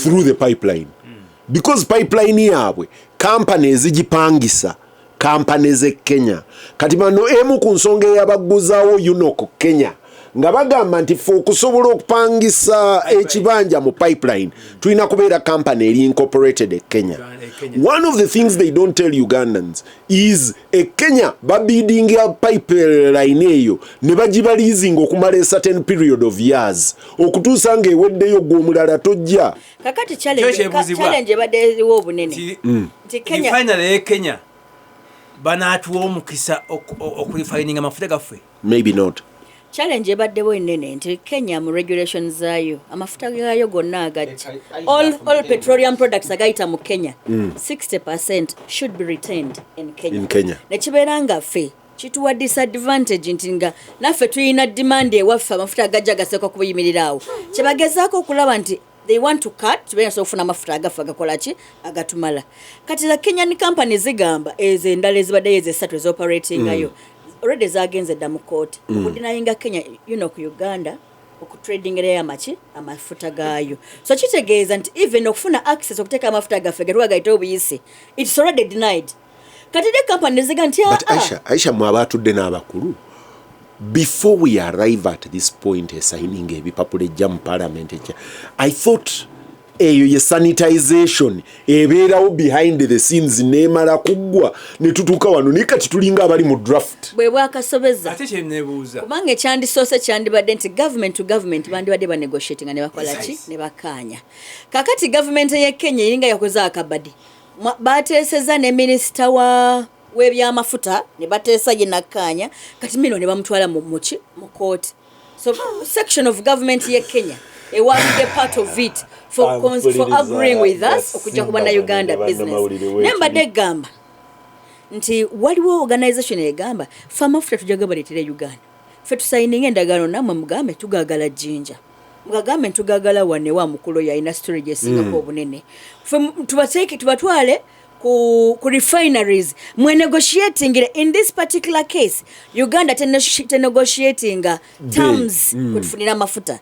through the pipeline because pipeline yaabwe companies zigipangisa companies e Kenya kati bano emu ku nsonga y'abaguzawo Unoko Kenya nga bagamba nti fo okusobola okupangisa ekibanja mu pipeline tulina kubeera company eri incorporated e Kenya. One of the things they don't tell Ugandans is e Kenya babidding a pipeline eyo ne bagibalizinga okumala a certain period of years okutuusa nga eweddeyo gw'omulala tojja kakati challenge ebadde wo obunene nti Kenya finally Kenya banaatuwa omukisa okurefininga amafuta gaffe maybe not challenge ebaddewo ennene nti Kenya mu regulations zaayo amafuta gaayo gonna agajja all petroleum products agayita mu Kenya 60% should be retained in Kenya. Nekibeera nga ffe kituwa disadvantage nti nga naffe tulina demand ewaffe amafuta agajja gaseeko kubuyimirirawo kyebagezaako okulaba nti they want to cut tubeera okufuna amafuta agafa agakola ki agatumala kati za Kenyan company zigamba ezo endala ezibaddeyo ez'esatu ezoperatingayo already zagenze dda mu court okudinayinga Kenya Unoko Uganda okutrading era amachi amafuta gaayo so kitegeeza nti even okufuna access okuteeka amafuta gaffe getwagayita obuyisi it's already denied kati de company ziga nti Aisha mwabatudde n'abakulu before we arrive at this point signing ebipapula ejja mu parliament I thought eyo ye sanitization ebeerawo behind the scenes neemala kuggwa ne tutuuka wano naye kati tulinga abali mu draft bwe bwakasobeza ate kyenebuuza kubanga ekyandisoose kyandibadde nti government to government bandibadde banegotiatinga ne bakola ki ne bakaanya kakati government ye Kenya eringa yakoze akabadi bateeseza ne minisita w'ebyamafuta ne bateesa ye nakkaanya kati mino ne bamutwala mu court so section of government ye Kenya it was a part of it for agreeing with us okujja kuba na Uganda business nemba de gamba nti waliwo organization egamba amafuta tujaga baletere Uganda fe tusayininga endagaano namwe mugambe tugagala jinja mugambe tugagala wane wa mukulu ya industry jesinga ko obunene fe tubatwale ku refineries mwe negotiating in this particular case Uganda negotiating terms kutufunira amafuta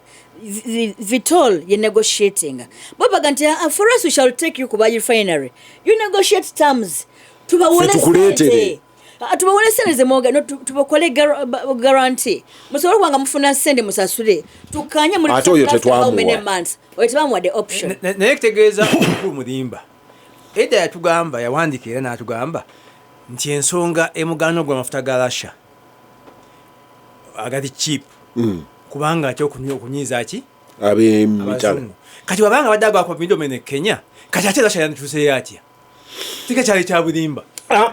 Vitol you negotiating Baba ganti for us we shall take you kuba refinery you negotiate terms tubawole sente moga no tubakole guarantee musobola kwanga mufuna sente musasule tukanya muri how many months wetibamwa the option naye kitegeeza omukulu Mudimba edda yatugamba yawandikira n'atugamba nti ensonga emugano gw'amafuta ga Russia agati cheap kubanga atyo kunyiza ki abemitala kati wabanga badagwa kwa middlemen Kenya kati ate Russia yantuuse yatya tika kyali kya Budimba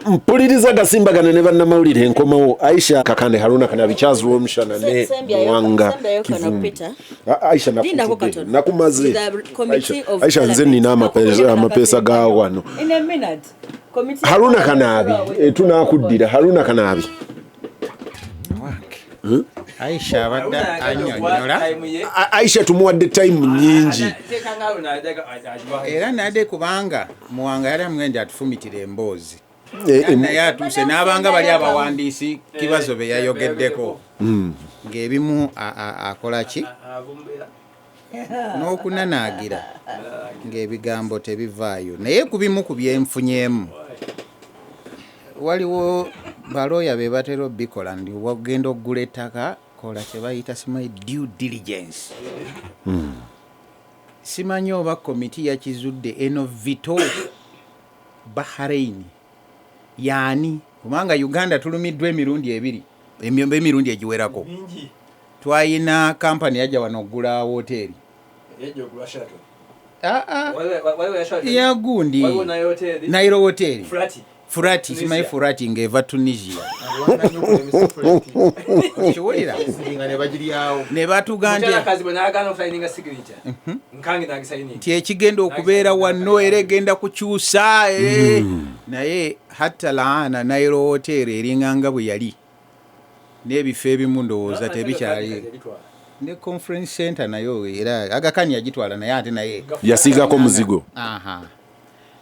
mpuliriza Gasimbagane ne bannamawulire enkomawo Aisha Kakande Haruna Kanabi Charles Womshana ne Mwanga Kivumu. Aisha nakumaze Aisha nze nina amapesa ga wano Haruna Kanabi tunakuddira Haruna Kanabi Aisha abadda anyonyola Aisha tumuwadde time nyingi era nade kubanga Muwanga yali amwenda atufumitira emboozi naye atuuse n'abanga bali abawandiisi Kibazo be yayogeddeko ng'ebimu akola ki n'okunanaagira ng'ebigambo tebivaayo naye ku bimu ku byenfunyemu waliwo balooya be batera obbikola ndi wagenda okugula ettaka kola kye bayita simanyi due diligence simanyi oba komiti yakizudde eno Vito Bahrain yaani kubanga Uganda tulumiddwa emirundi egiwerako twayina kampani yajja wano okugula woteeri ya gundi Nairo Hotel Furati simanyi Furati ng'eva Tunisia kiwulira ne batugambye nti ekigenda okubeera wano era egenda kukyusa naye hatta laana Nairo Hotel eringanga bwe yali n'ebifo ebimu ndowooza tebikyali ne conference center nayo era agakani yagitwala naye ate naye yasiigako muzigo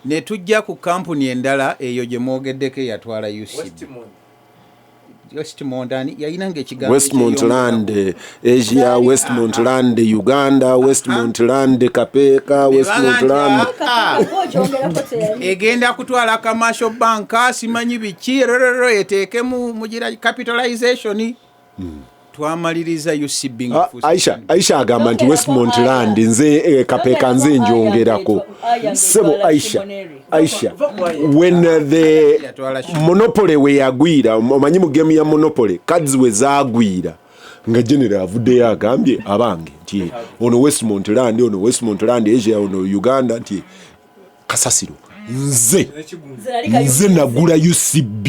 ne tujja ku kampuni endala eyo gye mwogeddeko yatwala Westmont yayinanga ekigambo Westmontland Asia Westmontland Uganda Westmontland Kapeeka Westmontland egenda kutwala commercial bank simanyi biki eteeke mu capitalization twamaliriza UCB Aisha agamba nti Westmontland nze Kapeeka nze njongerako sebo Aisha when the monopoly we yagwira omanyi mu game ya monopoly cards we zagwira nga general avuddeyo agambye abange nti ono Westmontland Asia ono Uganda nti kasasiro nze nagula UCB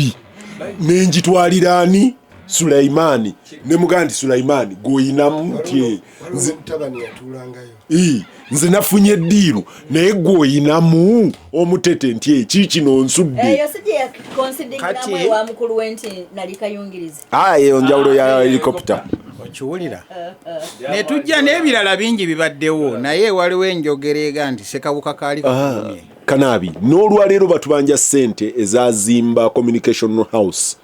nenjitwalira ani Sulaimani ne mugandi Sulaimani goyinamu nti nze nafunye eddiiru naye goyinamu omutete nti kikino nsudde eyo njawulo ya helicopter okiwulira ne tujja n'ebirala bingi bibaddewo naye waliwo enjogera ega nti sekawuka kaali kakumye Kanabi n'olwaleero batubanja ssente ezazimba communication house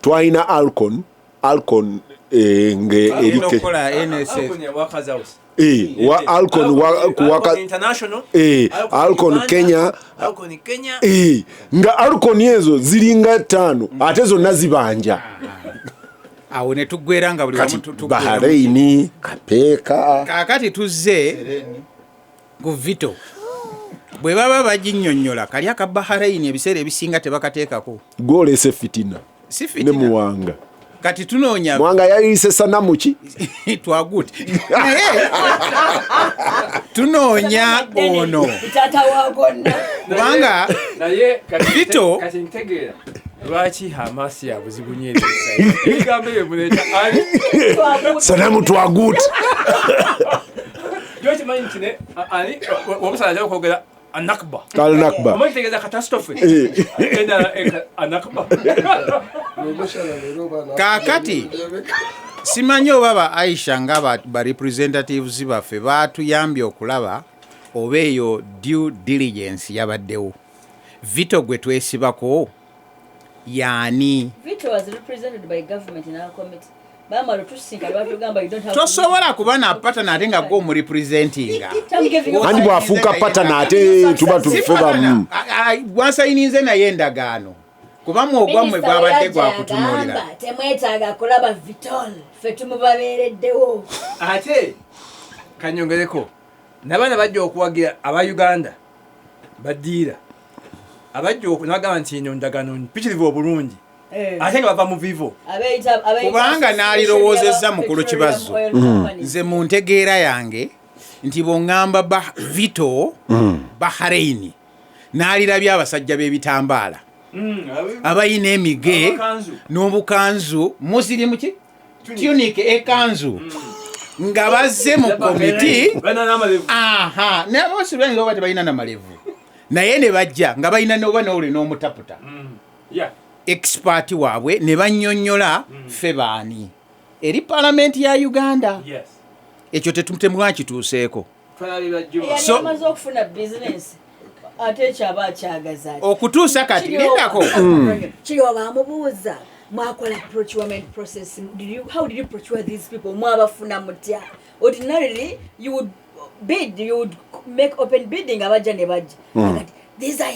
twaina Alcon nge erike wa Alcon international Alcon Kenya nga Alcon ezo ziringa 5 ate zonna zibanja awo ne tuggweranga buli wamu Bahrain Kapeeka kakati tuzze ku Vito bwe baba baginnyonnyola kali aka Bahrain ebiseera ebisinga tebakateekako gwolese fitina ne Muwanga kati tunoonya Muwanga yayise sanamu ki twaguti tunoonya ono kubanga Vito kati ntegeera lwaki Hamas yabuzibu nnyo ebigambo ebyo muleeta sanamu twaguti gyokimanyi nti ne ani omusala ajja okwogera Anakba. Omanyi tegeeza catastrophe. Anakba. Kakati simanyi oba ba Aisha nga ba representatives baffe baatuyambye okulaba oba eyo due diligence yabaddewo. Vito gwe twesibako yaani. Vito was represented by government in our committee. Tosobola kuba na patana ate nga go mu representinga andi bwafuuka patana ate tuba tufeba bwasayininze naye endagaano kuba mwogwa mwe gwabadde gwakutunuulira temwetaaga kulaba Vitol ffe tumubabeereddewo ate kanyongereko n'abaana bajja okuwagira aba Uganda baddiira abajja okunagamba nti eno ndagaano mpitirivu obulungi ate nga bava mu vivo kubanga n'alirowoozezza mukulu Kibazo nze mu ntegeera yange nti bw'oŋŋamba Vito Bahrain n'alirabye abasajja b'ebitambaala abayina emige n'obukanzu musiri muki tunic ekanzu nga bazze mu komiti n'abosibwanyiza oba tebalina namalevu naye ne bajja nga balina noba nowuli n'omutaputa expert waabwe ne bannyonnyola ffe baani eri palamenti ya Uganda ekyo temwakituuseeko amaze okufuna bizinesi ate ekyaba akyagaza okutuusa kati lindako kiri wabamubuuza mwakola procurement process how did you procure these people mwabafuna mutya ordinarily you would bid, you would make open bidding abajja ne bajja these are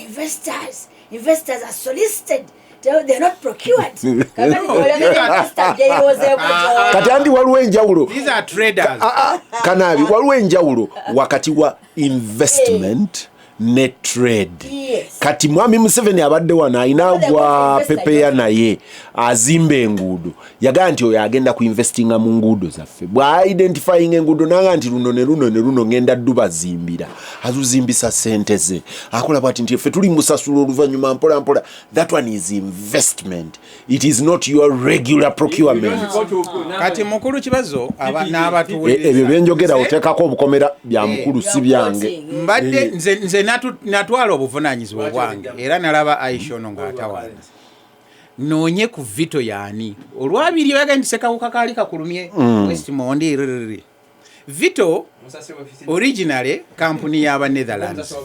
investors are solicited, they're not procured. Kati andi waliwo enjawulo. These are traders. Kanabi waliwo enjawulo wakati wa investment ne trade. Yes. Kati mwami Museveni abadde wano ayina gwa pepeya naye azimba enguudo yagaa nti oyo agenda ku investinga mu nguudo zaffe bwa identifying enguudo nanga nti luno ne luno ngenda dubazimbira azuzimbisa sente ze akola bwati nti ffe tuli musasula oluvannyuma mpola that one is investment, it is not your regular procurement. Kati mukulu Kibazo n'abatuwuliriza ebyo byenjogera oteekako obukomera bya mukulu si byange mbadde nze natwala obuvunaanyizibwa bwange era nalaba Aisha ono ng'atawaana noonye ku Vito yaani olwabiri yagandise kawuka kaali kakulumye Westmondi Vito originally kampuni y'aba Netherlands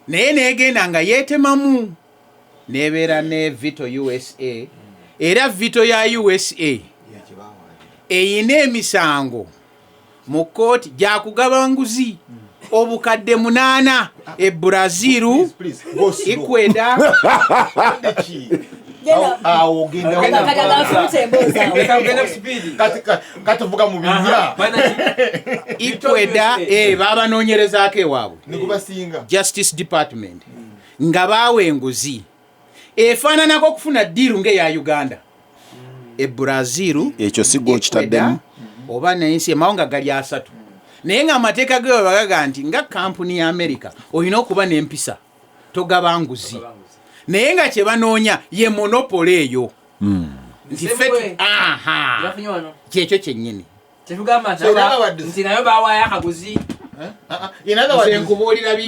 naye neegenda nga yeetemamu neebeera ne Vito USA era Vito ya USA eyina emisango mu kooti gyakugaba nguzi obukadde 8 e Brazil Ecuador katuvuga mu binya Ecuador babanoonyerezaako ewaabwe Justice Department nga baawe enguzi efaananako okufuna ddiiru ng'eya Uganda e Brazil ekyo sigwa okitaddemu oba n'ensi amawanga gali 3 naye ng'amateeka ge bagaga nti nga kampuni ya America olina okuba n'empisa togaba nguzi naye nga kye banoonya ye monopoly eyo nti ffe kyekyo kyennyini nti nayo bawaayo akaguzi nkubuulira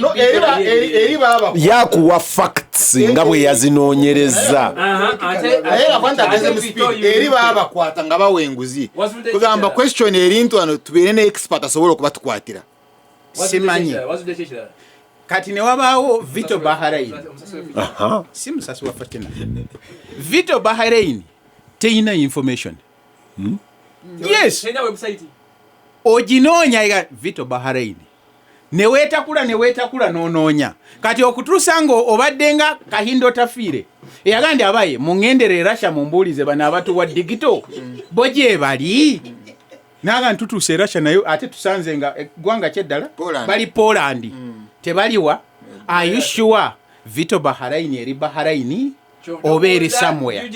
yakuwa facts nga bwe yazinoonyereza eri babakwata nga bawa enguzi kugamba question erintu ano tubeere ne expert asobola okubatukwatira simanyi kati ne wabaawo Vito Bahrain si musasi wa Fatina Vito Bahrain teyina information yes oginoonya Vito Bahrain neweetakula n'onoonya kati okutuusa nga obadde nga Kahindo Tafiire eyagandi abaye muŋŋendere Russia mumbuulize bano abatuwa digito bo gye bali naga ntutuuse Russia nayo ate tusanze nga eggwanga kyeddala bali Poland tebaliwa are you sure Vito Bahrain eri Bahrain oba eri somewhere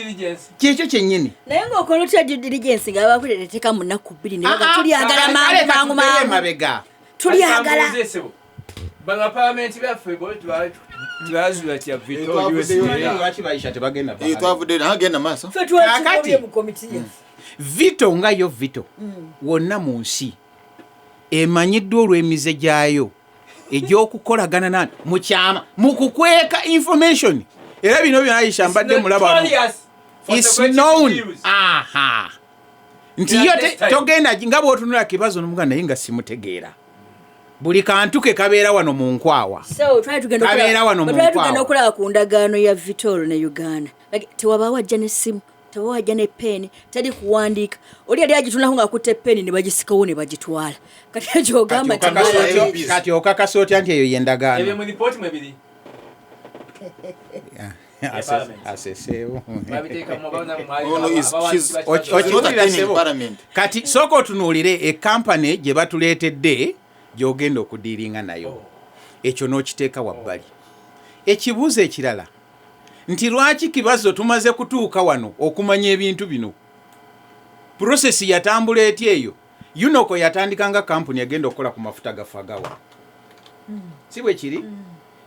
kyekyo kyennyini naye ng'okola otya due diligence nga babakuleeteka mu nnaku 2 ne baga tulyagala mangu mabega tulyagala bano palamenti byaffe tubazula tya Vito lwaki bayisha tebagenda twavudde nagenda maaso ffe twakati mu komiti Vito nga yo Vito wonna mu nsi emanyiddwa olw'emize gyayo egy'okukolagana nani mu kyama mu kukweka information era bino byonna Aisha mbadde mulaba is known nti yo togenda nga bw'otunula Kibazo n'omuganda naye nga simutegeera buli kantu ke kabeera wano mu nkwawa kabeera wano mu nkwawa tugenda okulaba ku ndagaano ya Vitolo ne Uganda tewaba wajja n'essimu tewaba wajja ne peni tali kuwandiika oli yali agitunako ng'akutte peni ne bagisikawo ne bagitwala kati ekyo ogamba kati okakasa otya nti eyo yendagaano ebyo mu lipooti mwe biri aseseewo kati sooka otunuulire ekampani gye batuleetedde gy'ogenda okudiiringa nayo ekyo n'okiteeka wabbali ekibuuzo ekirala nti lwaki Kibazo tumaze kutuuka wano okumanya ebintu bino prosesi yatambula etya eyo Unoko yatandika nga kampuni yagenda okukola ku mafuta gafagawa si bwe kiri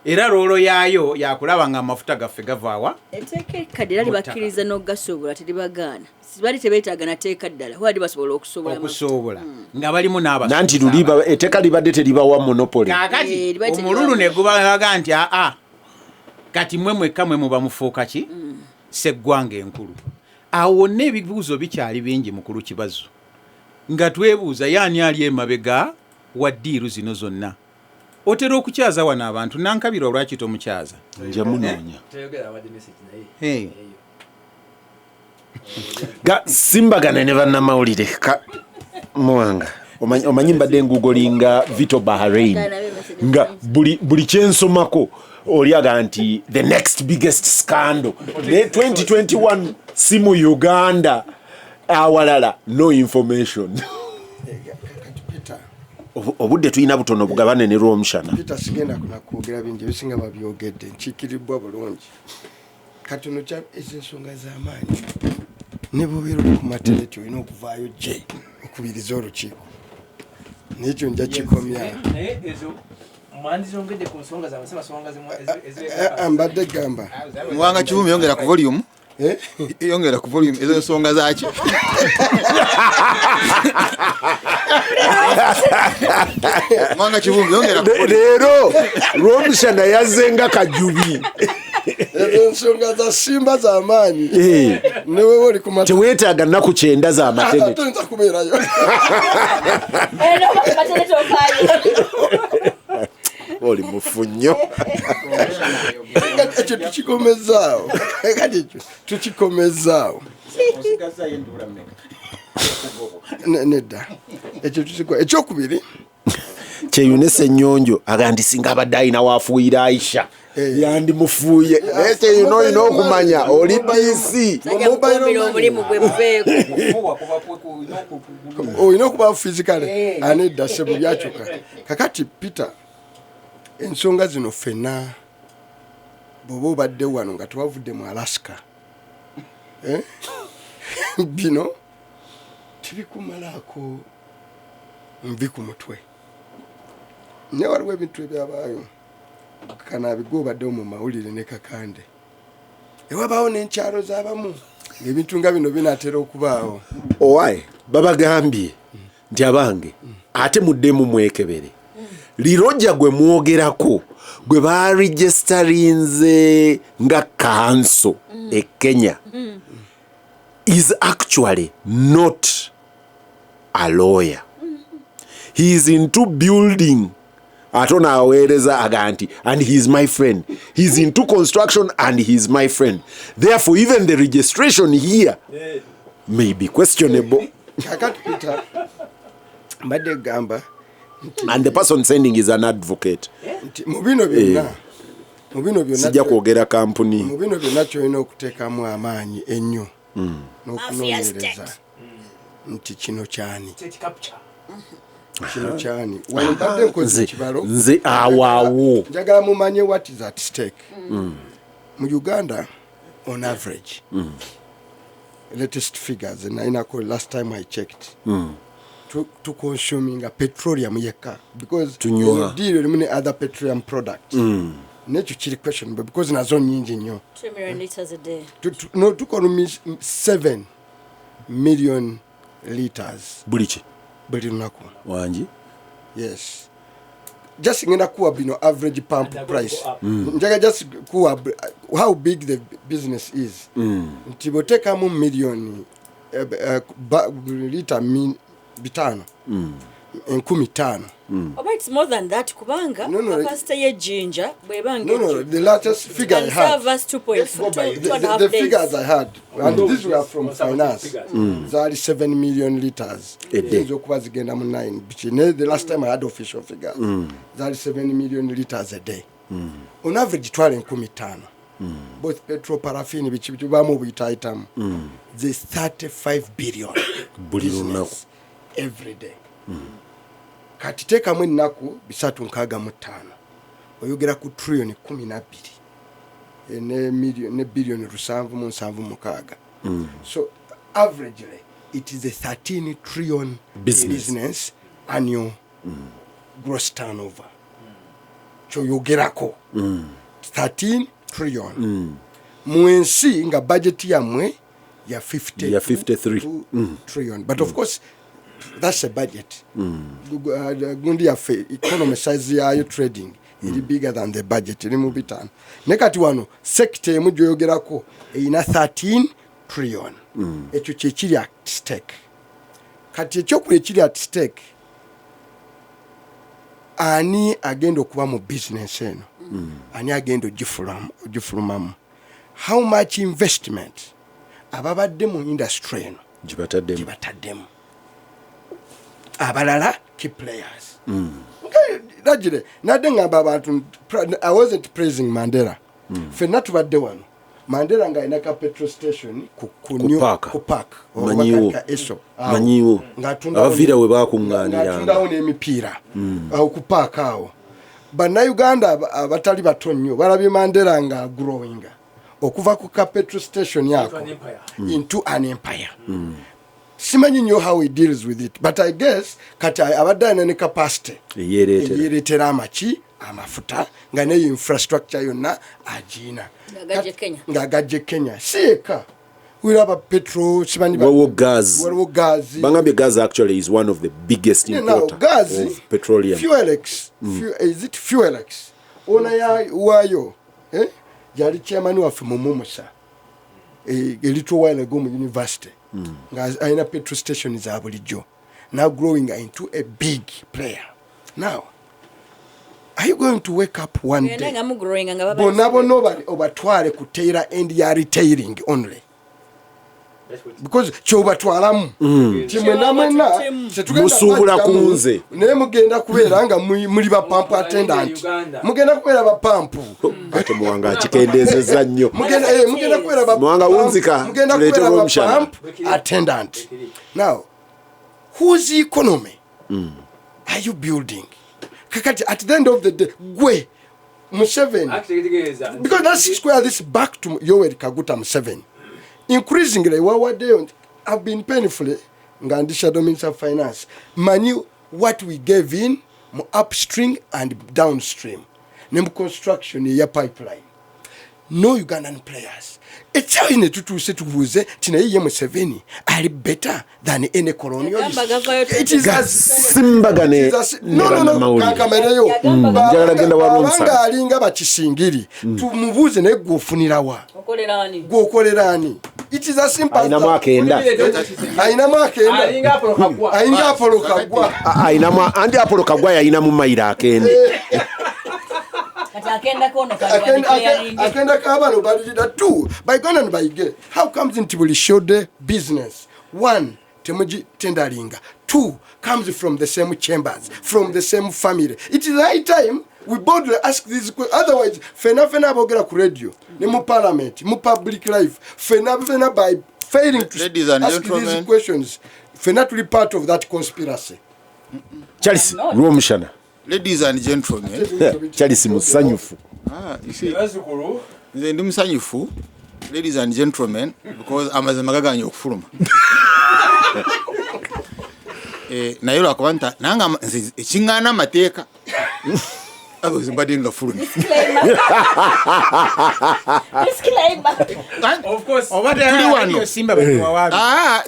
era roolo yaayo yakulaba nga amafuta gaffe gavaawa etteeka ekkadde era libakkiriza n'okugasuubula teribagaana bali tebeetaaga nateeka ddala wadi basobola okusuubula nga balimu nanti luli etteeka libadde teribawa monopoli kaakati omululu ne gubaga nti aa kati mmwe mwekka mwe muba mufuuka ki seggwanga enkulu awo wonna ebibuuzo bikyali bingi mukulu Kibazo nga twebuuza yaani ali emabega wa ddiiru zino zonna otera okukyaza wano abantu nankabira olwaki tomukyaza nja munoonya Gasimbagane ne bannamawulire muwanga omanyi mbadde ngugolinga Vito Bahrain nga buli kyensomako oliaga nti the next biggest scandal ne 2021 si mu Uganda awalala no information obudde tulina butono bugabane ne lw'omushana Peter sigenda kunakwogera bingi bisinga babyogedde nkiikiribbwa bulungi katono kya ez'ensonga z'amaanyi ne bwobeera ku matereti olina okuvaayo gye okubiriza olukiiko nekyo nja kikomya mbadde gamba Muwanga Kivumi yongera ku volume yongera ku volume ezo nsonga zaki Muwanga Kivumi yongera leero lw'omushana yazzenga kajubi ensonga za simba z'amaanyi newe oli ku matereti teweetaaga nnaku 9 za maternity nza kubeerayo oli mufu nnyo ekyo tukikomezaawo kati ekyo tukikomezaawo nedda ekyo ekyokubiri kyeyunesa ennyonjo agandi singa abadde alina waafuuyira Aisha yandimufuuye ekyo yuno olina okumanya oli bisi olina okuba fizikale anedda sebo byakyuka kakati Peter ensonga zino ffenna bw'oba obadde wano nga twavudde mu Alaska bino tibikumalaako nvi ku mutwe naye waliwo ebintu ebyabaayo kanabigwe obaddewo mu mawulire ne kakande ewabaawo n'enkyalo z'abamu ng'ebintu nga bino binaatera okubaawo owaye babagambye nti abange ate muddemu mwekebere lirojja gwe mwogerako gwe baregisterinze nga kanso e Kenya is actually not a lawyer. He is into building atona aweereza aganti and he is my friend. He is into construction and he is my friend. Therefore even the registration here may be questionable. kakati Peter mbadde gamba And the person sending is an advocate. mu bino byonna Sijja kwogera kampuni. mu bino byonna kyolina okuteekamu amaanyi ennyo n'okunoonyereza nti kino kyani wano mbadde nkoze ekibalo Nze awaawo. njagala mumanye what is at stake mu Uganda on average latest figures and last time I checked to consuming a petroleum yekka because Tunywa. deal with other petroleum products nekyo kiri question because nazo nyingi nnyo 2 million liters a day. no tukonumi 7 million liters Bulichi. buli lunaku Wanji. yes just ngenda kuwa bino average pump price njaga just kuwa how big the business is nti botekamu million liter bitano 15 Oba it's more than that kubanga No, capacity ye jinja bwebanga no the latest figure I had serve us 2.4 the figures I had and these were from finance zali 7 million liters A day. zokuba zigenda mu 9 bichine the last time I had official figures zali 7 million liters a day on average twale 15 both petrol paraffin bichi bamu buyitaitamu there's 35 billion Buli business lunaku. every day kati teekamu ennaku 365 oyogera ku trillion 12 ne billion 776 so averagely it is a 13 trillion Business. business annual gross turnover kyoyogerako 13 trillion mwensi nga budget yamwe ya 53 trillion but of course that's a budget gundi yafe economy size yayo trading iri bigger than the budget iri mu bitano nekati wano sector emu gyoyogerako ina 13 trillion ekyo kyekiri at stake kati ekyokuli ekiri at stake ani agenda okuba mu business eno ani agenda ogifulumamu how much investment ababadde mu industry eno gibataddemu abalala key players Rajire, nadde ngamba abantu I wasn't praising Mandela fenna tubadde wano Mandela nga inaka petrol station ku park manyiwo abavira we bakunganira ngatundawo n'emipiira awo ku park awo bannayuganda abatali bato nnyo balabye Mandela nga growing okuva ku ka petrol station yako into an empire simanyi nnyo how he deals with it but I guess kati abadde ne capacity yeretera amaki amafuta nga ne infrastructure yonna agina ngagajje Kenya sieka we have a petrol simanyi gas bangambye gas actually is one of the biggest importers of petroleum is it fuelex ona ya wayo yali chairman waffe mu Mumusa a little while ago mu university nga aina petrol station za bulijjo now growing into a big player now are you going to wake up one day bonabono obatwale kuteera and ya retailing only because chobatwalamu timwenamwena musuubula kunze naye mugenda kubeera nga muli ba pump attendant mugenda kubeera ba pump ate muwanga akikendezeza nnyo mugenda kubeera ba muwanga wunzika mugenda kubeera ba pump attendant now whose economy are you building kakati at the end of the day gwe Museveni because that's square this back to Yoweri Kaguta Museveni increasingly what they have been painfully ngandi shadow minister of finance money what we gave in upstream and downstream nem construction ya pipeline no Ugandan players ekyine tutuse tubuze tinaye Museveni ali better than any colonialist it is Gasimbagane no kankamereyo njala genda warunsa alinga bakisingiri tumubuze ne gufunirawa gokolerani it is a simple aina makenda aina apolo kagwa andi apolo kagwa aina mu mayira akende akenda kabano balida two by gone and by gay how comes into will show the business one temuji tendaringa two comes from the same chambers from the same family it is high time we boldly ask these questions otherwise fena bogera ku radio ne mu parliament mu public life fena by failing to ask these questions fena to be part of that conspiracy Charles Rumushana ladies and gentlemen Charles musanyufu nze ndi musanyufu ladies and gentlemen because amazima gaganye okufuluma naye lwakubanta nanga ekingana amateeka abazimbadde nga fuluma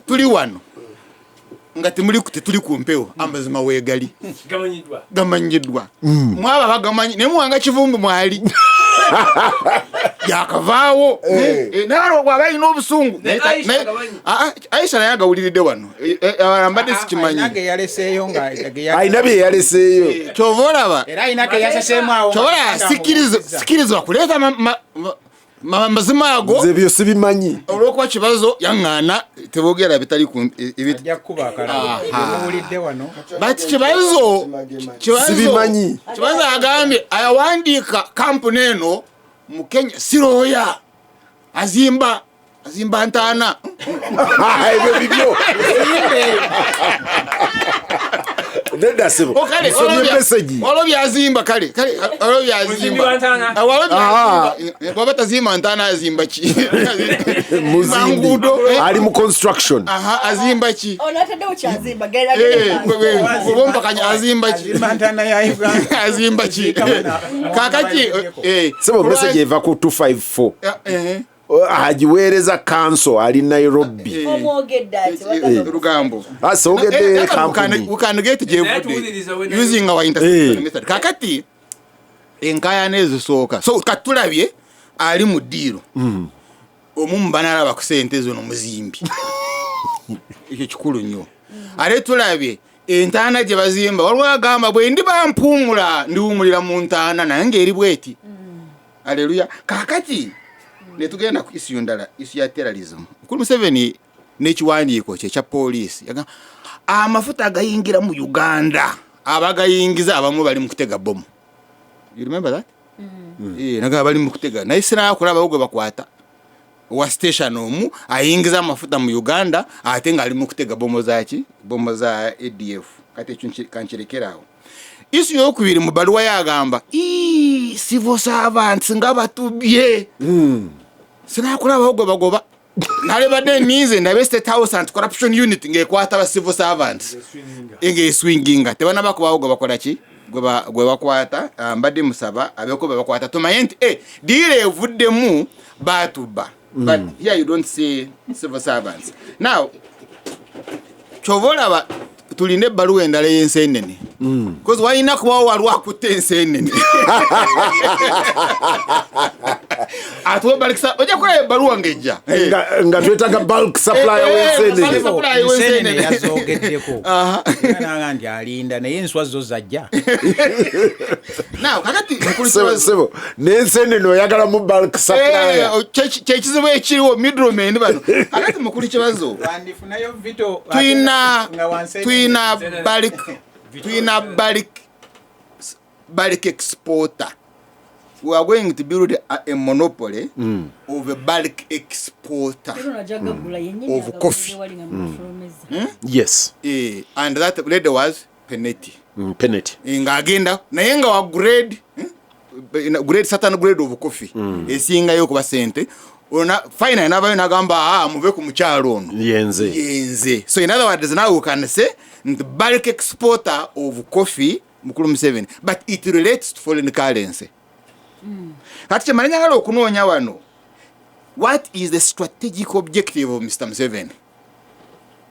tuli wano nga tuli ku mpewo amazima weegali gamanyiddwa mwaba bagamanyi naye muwanga kivumbi mwali yakavaawo naye bw'aba alina obusungu Aisha naye agawuliridde wano mbadde sikimanyi ayina bye yaleseeyo kyova olaba kyobola sikirizibwa kuleeta mazima ago nze byo sibimanyi olw'okuba Kibazo yaŋŋaana teboogera bitali but Kibazo sibimanyi Kibazo agambye ayawandiika kampuni eno mu Kenya sirooya azimba azimba ntaana ebyo bibyo nedda sebo nsomye message walo byazimba kale walo byazimba bwaba tazimba ntaana azimba ki muzimbi ali mu construction azimba ki onataddewo kyazimba obompakanya azimba ki azimba ki kakaki sebo message eva ku 254 agiweereza kanso ali Nairobi Rugambo asogedde we can get jevude using our intercession method kakati enkayana ezisooka so katulabye ali mu ddiiro omumu banalaba ku sente zo n'omuzimbi ekyo kikulu nnyo ate tulabye entaana gye bazimba waliwo agamba bwe ndi bampumula ndiwumulira mu ntaana naye ng'eri bweti aleluya kakati netugenda ku issue ndala issue ya terrorism kuli Museveni n'ekiwandiiko kye kya poliisi amafuta agayingira mu Uganda abagayingiza abamu bali mu kutega bomu. You remember that? Naga bali mu kutega naye sina kulaba ogwe bakwata wa station omu ayingiza amafuta mu Uganda ate nga ali mu kutega bomu za ADF kati kancherekerawo. Issue yokubiri mu baluwa yagamba civil servants ngabatubye sina kulaba ogwe bagoba nalebadde nize ndabe State House and Corruption Unit ngekwata ba civil servants swinginga tebana bakubawo ogwe bakola ki gwe bakwata mbadde musaba abeko bakwata tomayenti dire evuddemu batuba but here you don't see civil servants. Now chovola tuline baluwa endala y'enseenene because wayina kubawo waliwo akutte enseenene atuwe balikisa ojja kukola ebbaluwa ng'ejja nga twetaaga bulk supplier w'enseenene yazoogeddeko naga nti alinda naye enswa zo zajja kakati sebo n'enseenene oyagala mu bulk supplier kyekizibu ekiriwo middlemen bano kakati mukulu kibazo tuyina bulk exporter. We are going to build a monopoly of a bulk exporter of coffee. Yes. And that lady was Peneti. Peneti. Inga agenda naye nga wa grade certain grade of coffee. Esinga yo kuba sente. Ona finally nabayo nagamba muve ku mukyalo ono. Yenze. So in other words now we can say the bulk exporter of coffee mukulu Museveni, but it relates to foreign currency. Kati kyemanya ngalo okunoonya wano, what is the strategic objective of Mr. Museveni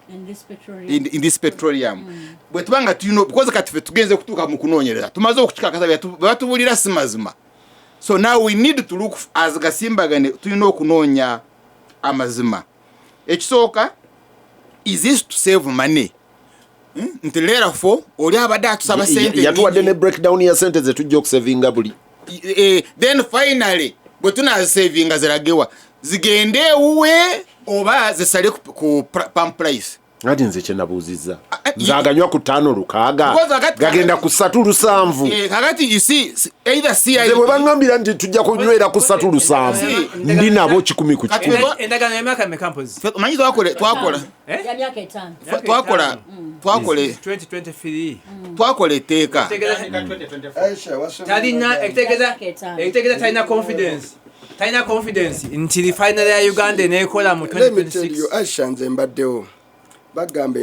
in this petroleum? Bwe tubanga tuno because kati fe tugenze kutuuka mu kunoonyereza tumaze okukikakaza batubulira simazima. So now we need to look as Gasimbagane tulina okunoonya amazima. Ekisooka is this to save money. Ntilera fo oli abadde atusaba sente yatuwadde ne breakdown ya sente ze tujja okusavinga buli then finally bwe tunazisavinga ziragewa zigende ewuwe oba zisale ku pump price. Ati nze kyenabuuzizza zaaganywa ku 5,600 gagenda ku 3,700 kakati you see either CI bwe baŋŋambira nti tujja kunywera ku 3,700 ndi nabo 10 ku 10 endagano y'emyaka mekampozi manyi twakola twakola etteeka ekitegeeza talina confidence nti refinery ya Uganda eneekola mu 2026. Asha nze mbaddewo bagamba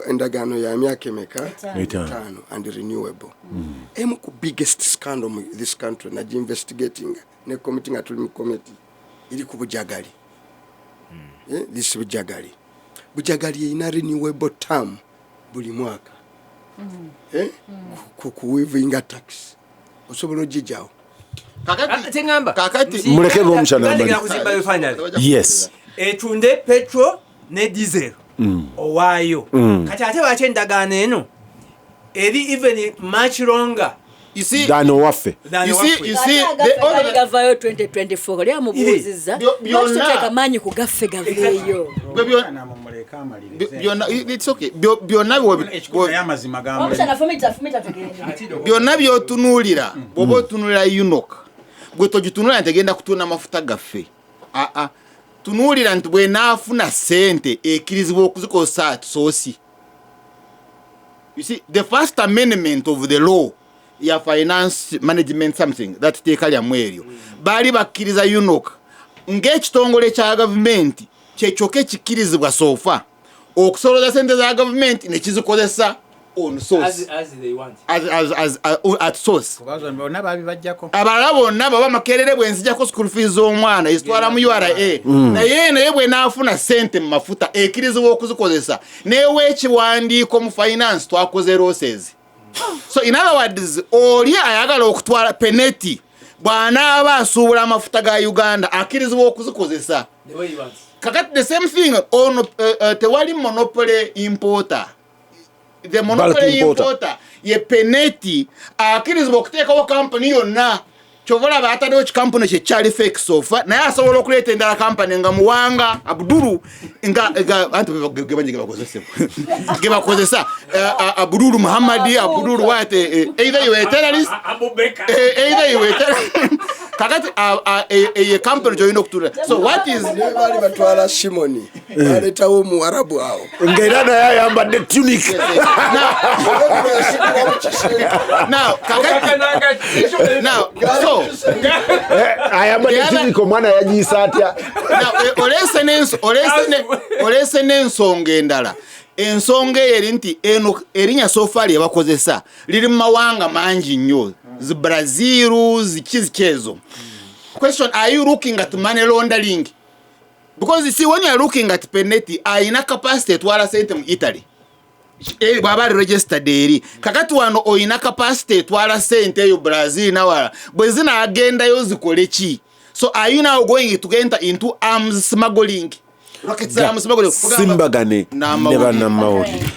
endagaano ya myaka emeka 5 and renewable. Emu ku biggest scandal mu this country na investigating ne committee nga tuli mu committee iri ku bujagali. This bujagali ina renewable term buli mwaka. Kuwivinga tax osobola ogijawo kakati muleke lw'omukyala yes etunde petro ne diesel owaayo kati ate lwaki endagaano eno eri even much longer dano waffe gavayo 2024 lya mubuuziza nokuteeka maanyi ku gaffe gaveeyo byonna byotunuulira bw'oba otunuulira unok gwe togitunulira ntegenda kutuuna amafuta gaffe tunuulira nti bwe naafuna ssente ekkirizibwa okuzikozesa atusosi. You see, the first amendment of the law ya finance management something that teeka lyamu eryo baali bakkiriza UNOC ng'ekitongole kya gavumenti kyekyoka ekikkirizibwa sofa okusoloza ssente za gavumenti ne kizikozesa on source as they want at source. bonna babibajjako Abalala bonna baba makerere bwenzijjako school fees z'omwana ezitwala mu URA naye bwe naafuna ssente mu mafuta ekkirizibwa okuzikozesa n'eweekiwandiiko mu finance twakoze losses. So in other words, oli ayagala okutwala penalty bw'anaaba asuubula amafuta ga Uganda akkirizibwa okuzikozesa. the way he wants. Kakati the same thing on tewali monopoly importer. The monopoly importer ye penalty akkirizibwa okuteekawo company yonna kyovola baataliwo kikampuni kyekyali fake sofa naye asobola okuleeta endala company nga muwanga Abdulu gebakozesa Abdulu Muhammadi Abdulu what either you were a terrorist either you were kakati a company joyina okutura. So what is bali batwala Shimoni baletawo mu Arabu awo ng'era naye ayambadde tunic. Now so ayambadde tunic omwana yagiyisa atya? olese n'ensonga endala. Ensonga eri nti eno erinnya sofaali ebakozesa liri mu mawanga mangi nnyo zi Brazil zikizikezo. Question, are you looking at money laundering? Because you see, when you are looking at penalty ayina capacity etwala sente mu Italy bwaba registered eri kakati wano oyina capacity etwala sente eyo Brazil nawala bwe zinaagendayo zikole ki? So are you now going to enter into arms smuggling? Rocket arms smuggling. Gasimbagane ne bannamawulire.